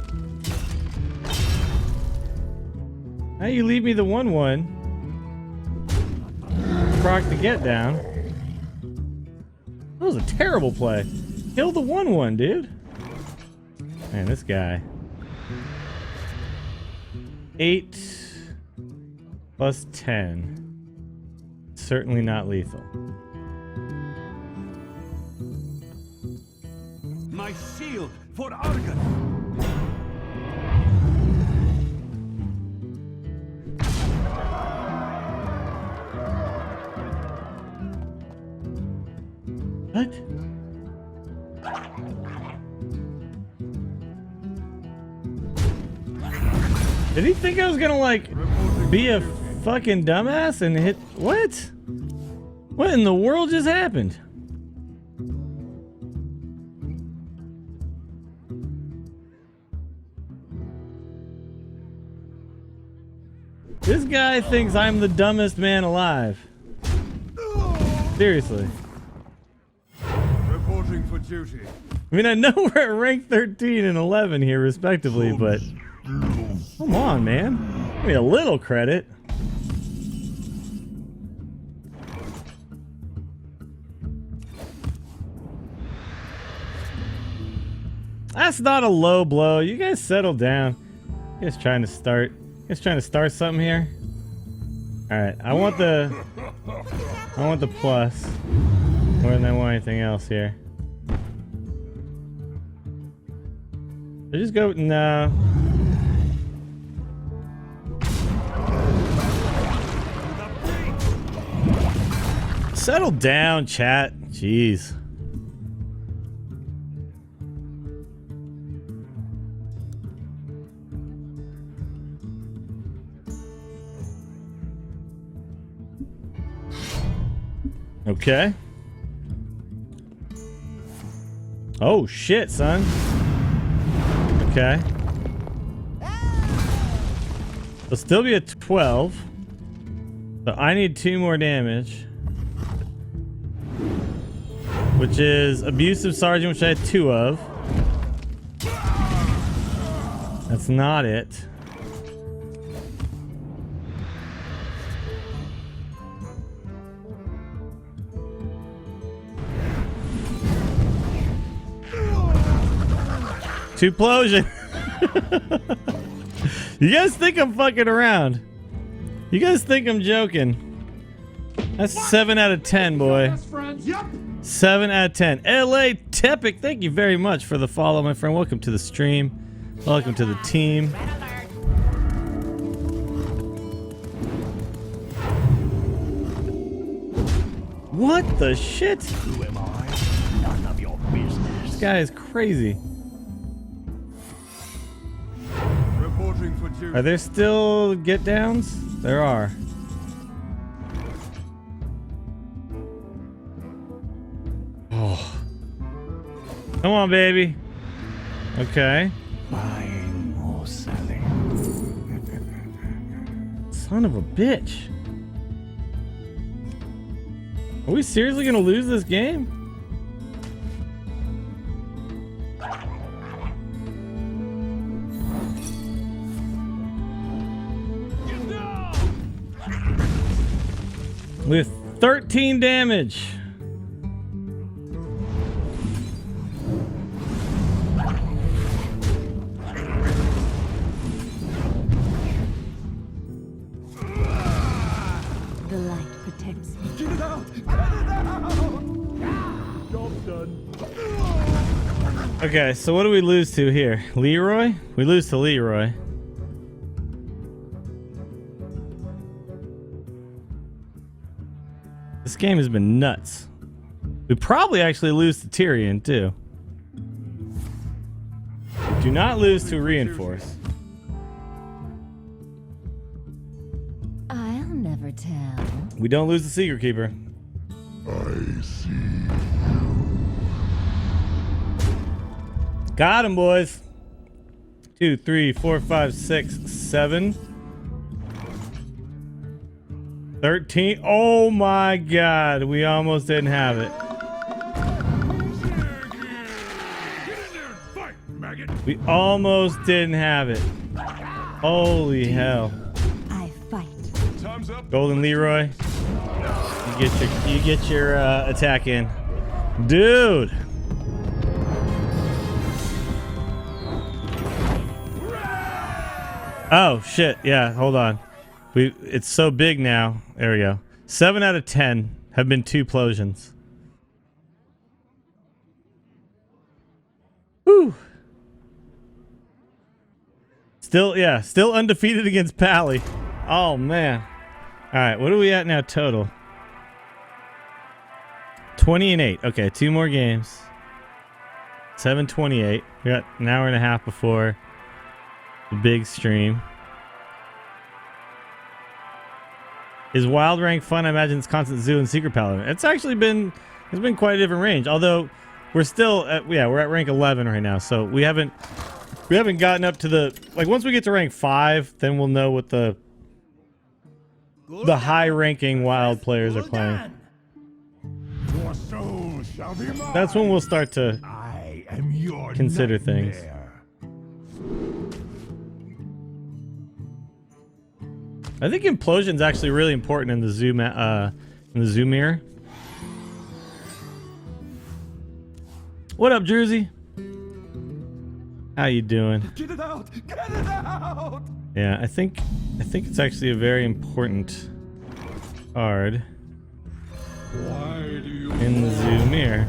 Now you leave me the 1/1. Proc the get down. That was a terrible play. Kill the 1/1, dude. Man, this guy. 8 plus 10. Certainly not lethal. My shield for Argon. What? Did he think I was gonna like be a fucking dumbass and hit what? What in the world just happened? This guy thinks I'm the dumbest man alive. Seriously. Reporting for duty. I mean, I know we're at rank 13 and 11 here, respectively, but come on, man. Give me a little credit. That's not a low blow. You guys settle down. You guys trying to start? You guys trying to start something here? All right, I want the plus more than I want anything else here. I just go no. Settle down, chat. Jeez. Okay. Oh shit, son. Okay. It'll still be a 12. So I need 2 more damage. Which is Abusive Sergeant, which I had 2 of. That's not it. Explosion. You guys think I'm fucking around? You guys think I'm joking? That's 7 out of 10, boy. 7 out of 10. LA Tepic, thank you very much for the follow, my friend. Welcome to the stream. Welcome to the team. What the shit? Who am I? None of your business. This guy is crazy. Reporting for duty. Are there still get downs? There are. Oh. Come on, baby. Okay. Buying or selling. Son of a bitch. Are we seriously gonna lose this game? With 13 damage. The light protects me. Get it out! Get it out! Job done. Okay, so what do we lose to here? Leroy? We lose to Leroy. This game has been nuts. We probably actually lose to Tyrion, too. Do not lose to Reinforce. I'll never tell. We don't lose the Secret Keeper. I see. Got him, boys. 2, 3, 4, 5, 6, 7. 13. Oh my god. We almost didn't have it. Get in there and fight, maggot! We almost didn't have it. Holy hell. I fight. Time's up. Golden Leroy. You get your attack in. Dude. Oh shit. Yeah, hold on. It's so big now. There we go. 7 out of 10 have been 2 plosions. Whew. Still undefeated against Pally. Oh man. All right, what are we at now total? 20 and 8. Okay, 2 more games. 7:28. We got an hour and a half before the big stream. Is wild rank fun? I imagine it's constant zoo and secret paladin. It's actually been quite a different range. Although we're still at we're at rank 11 right now, so we haven't gotten up to the once we get to rank 5, then we'll know what the high ranking wild players are playing. Your soul shall be mine. That's when we'll start to I am your consider things. nightmare. I think implosion's actually really important in the zoo mirror. What up, Druzy? How you doing? Get it out! Get it out! Yeah, I think it's actually a very important card Why do you in the zoo mirror.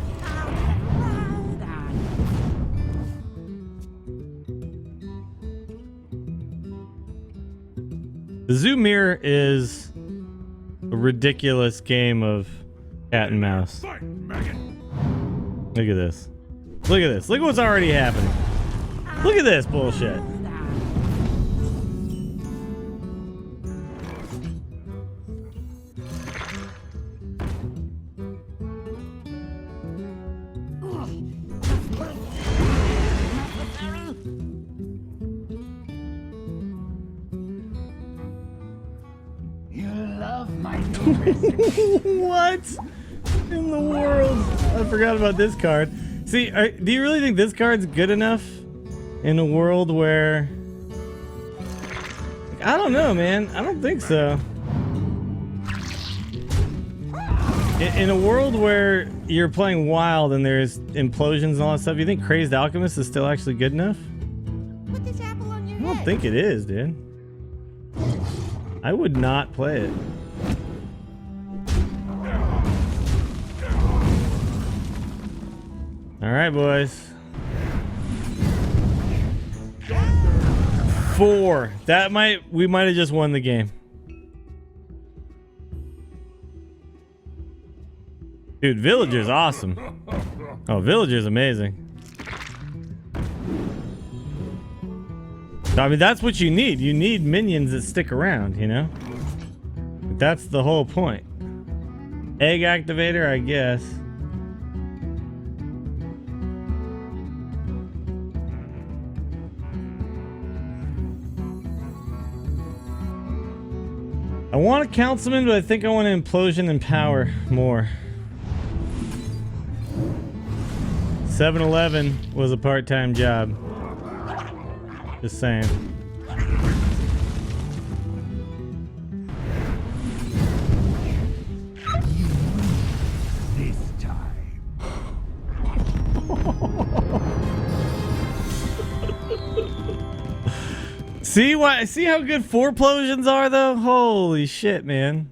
The zoo mirror is a ridiculous game of cat and mouse. fight, maggot? Look at this. Look at this. Look at what's already happening. Look at this bullshit. You love my What in the world? I forgot about this card. See, do you really think this card's good enough in a world where... I don't know, man. I don't think so. In a world where you're playing wild and there's implosions and all that stuff, you think Crazed Alchemist is still actually good enough? Put this apple on your I don't head. think it is, dude. I would not play it. All right, boys. 4. We might have just won the game. Dude, Villager's awesome. Oh, Villager's amazing. I mean, that's what you need. You need minions that stick around, you know? That's the whole point. Egg activator, I guess. I want a councilman, but I think I want an implosion and power more. 7-Eleven was a part-time job. Just saying. this time. See how good 4 plosions are though? Holy shit, man.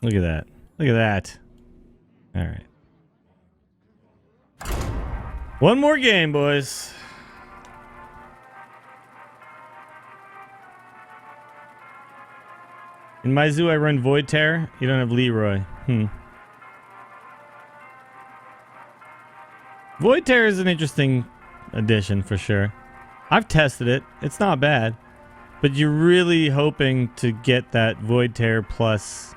Look at that. Look at that. All right. One more game, boys. In my zoo, I run Void Terror. You don't have Leroy. Void Terror is an interesting addition for sure. I've tested it. It's not bad. But you're really hoping to get that Void Terror plus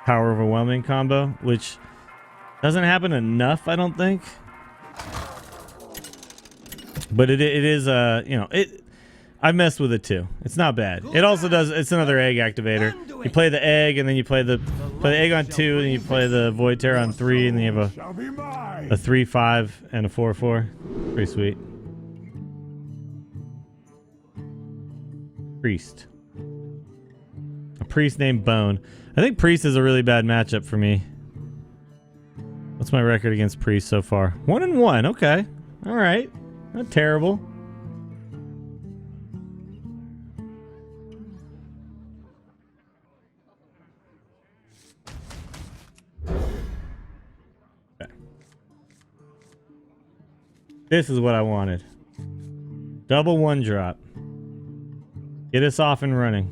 power overwhelming combo, which doesn't happen enough, I don't think. But it is you know, I've messed with it too. It's not bad. It also does. It's another egg activator. You play the egg, and then you play the egg on 2, and then you play the Void Terror on 3, and then you have a 3/5 and a 4/4. Pretty sweet. Priest. A priest named Bone. I think Priest is a really bad matchup for me. What's my record against Priest so far? 1-1. Okay. All right. Not terrible. Okay. This is what I wanted. Double 1-drop. Get us off and running.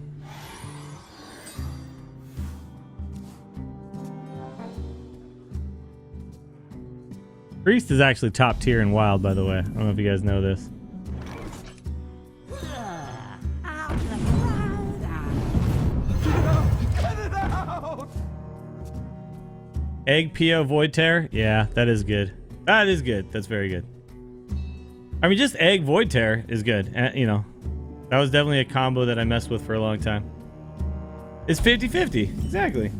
Priest is actually top tier in Wild, by the way. I don't know if you guys know this. Egg PO Void Terror? Yeah, that is good. That is good. That's very good. I mean, just Egg Void Terror is good. And, you know, that was definitely a combo that I messed with for a long time. It's 50-50. Exactly.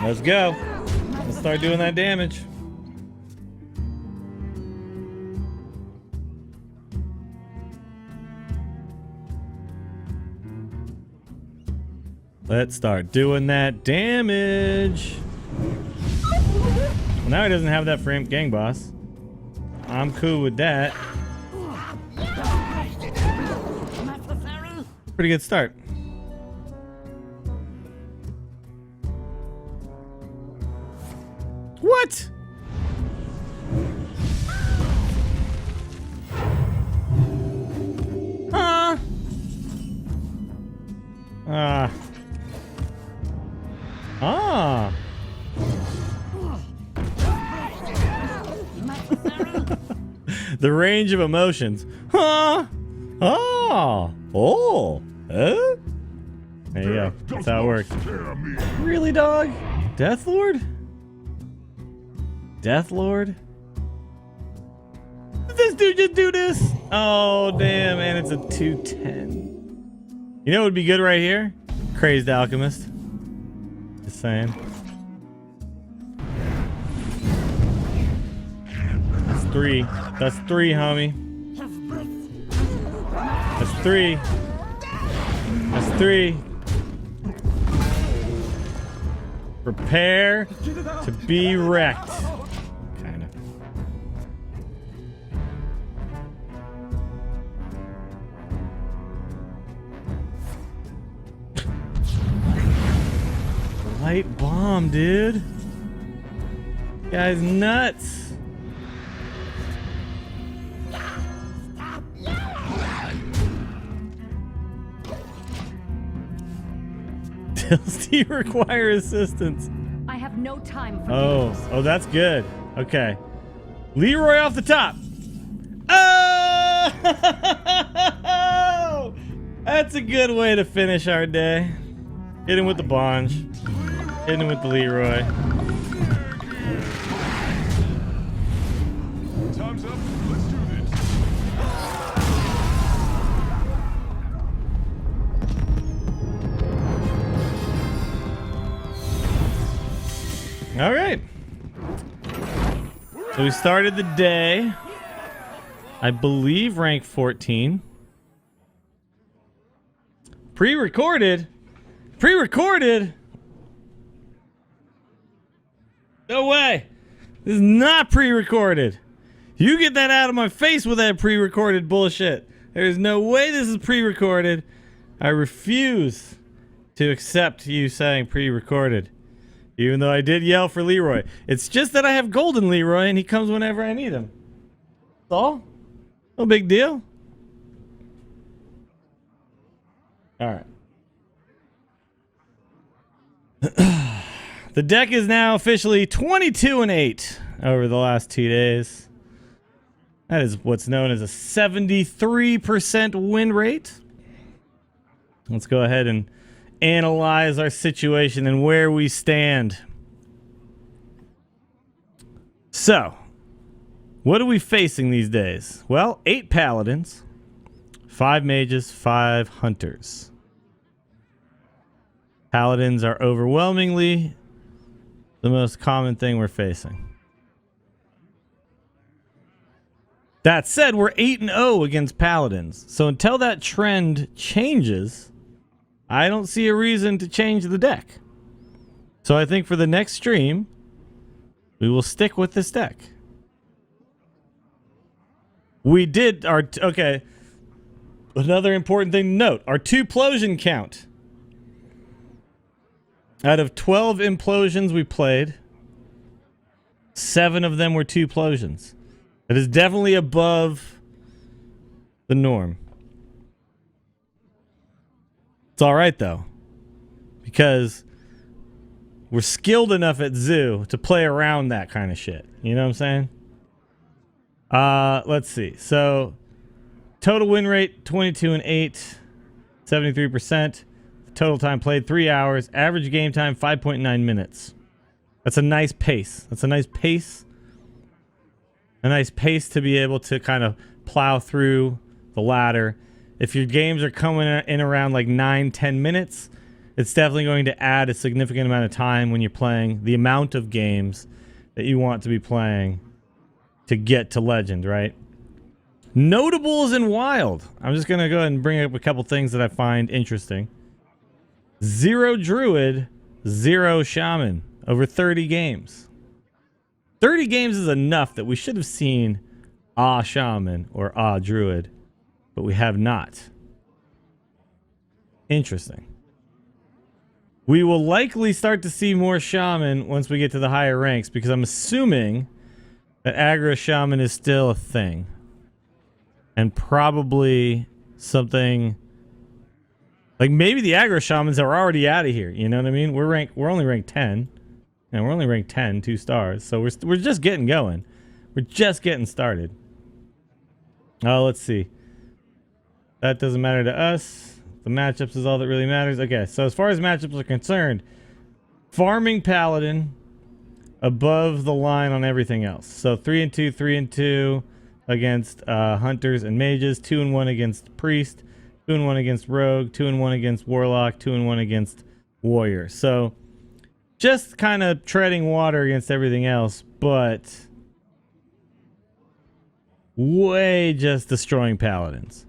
Let's go. Let's start doing that damage. Let's start doing that damage. Well, now he doesn't have that for Imp Gang Boss. I'm cool with that. Pretty good start. What? Huh? The range of emotions. Huh? Oh. Oh. Huh? There you go. That's how it works. Really, dog? Deathlord? Deathlord? Did this dude just do this? Oh, damn, man. It's a 210. You know what would be good right here? Crazed Alchemist. Just saying. That's 3. That's 3, homie. That's 3. That's 3. Prepare to be wrecked. Kind of. Light bomb, dude. Guy's nuts. Dills, do you require assistance? I have no time for games. Oh, that's good. Okay. Leroy off the top. Oh! That's a good way to finish our day. Hit him with the Bonge. Hit him with the Leroy. Time's up. Let's do this. All right. So we started the day, I believe, rank 14. Pre-recorded? Pre-recorded? No way. This is not pre-recorded. You get that out of my face with that pre-recorded bullshit. There's no way this is pre-recorded. I refuse to accept you saying pre-recorded. Even though I did yell for Leroy. It's just that I have Golden Leroy and he comes whenever I need him. That's all. No big deal. Alright. The deck is now officially 22-8 over the last 2 days. That is what's known as a 73% win rate. Let's go ahead and analyze our situation and where we stand. So, what are we facing these days? Well, 8 paladins, 5 mages, 5 hunters. Paladins are overwhelmingly the most common thing we're facing. That said, we're 8-0 against paladins. So until that trend changes, I don't see a reason to change the deck. So I think for the next stream, we will stick with this deck. We did our... Okay. Another important thing to note. Our 2-plosion count. Out of 12 implosions we played, 7 of them were 2-plosions. It is definitely above the norm. It's all right, though, because we're skilled enough at Zoo to play around that kind of shit. You know what I'm saying? Let's see. So, total win rate, 22-8, 73%. Total time played, 3 hours. Average game time, 5.9 minutes. That's a nice pace. That's a nice pace. A nice pace to be able to kind of plow through the ladder. If your games are coming in around like 9-10 minutes, it's definitely going to add a significant amount of time when you're playing the amount of games that you want to be playing to get to Legend, right? Notables and Wild. I'm just going to go ahead and bring up a couple things that I find interesting. 0 Druid, 0 Shaman over 30 games. 30 games is enough that we should have seen Shaman or Druid, but we have not. Interesting. We will likely start to see more Shaman once we get to the higher ranks, because I'm assuming that aggro Shaman is still a thing. And probably something... Like maybe the aggro Shamans are already out of here. You know what I mean? We're only ranked 10. And we're only ranked 10, 2 stars. So we're just getting going. We're just getting started. Oh, let's see. That doesn't matter to us. The matchups is all that really matters. Okay, so as far as matchups are concerned, farming Paladin above the line on everything else. So 3-2, 3-2 against Hunters and Mages, 2-1 against Priest, 2-1 against Rogue, 2-1 against Warlock, 2-1 against Warrior. So just kind of treading water against everything else, but way just destroying Paladins.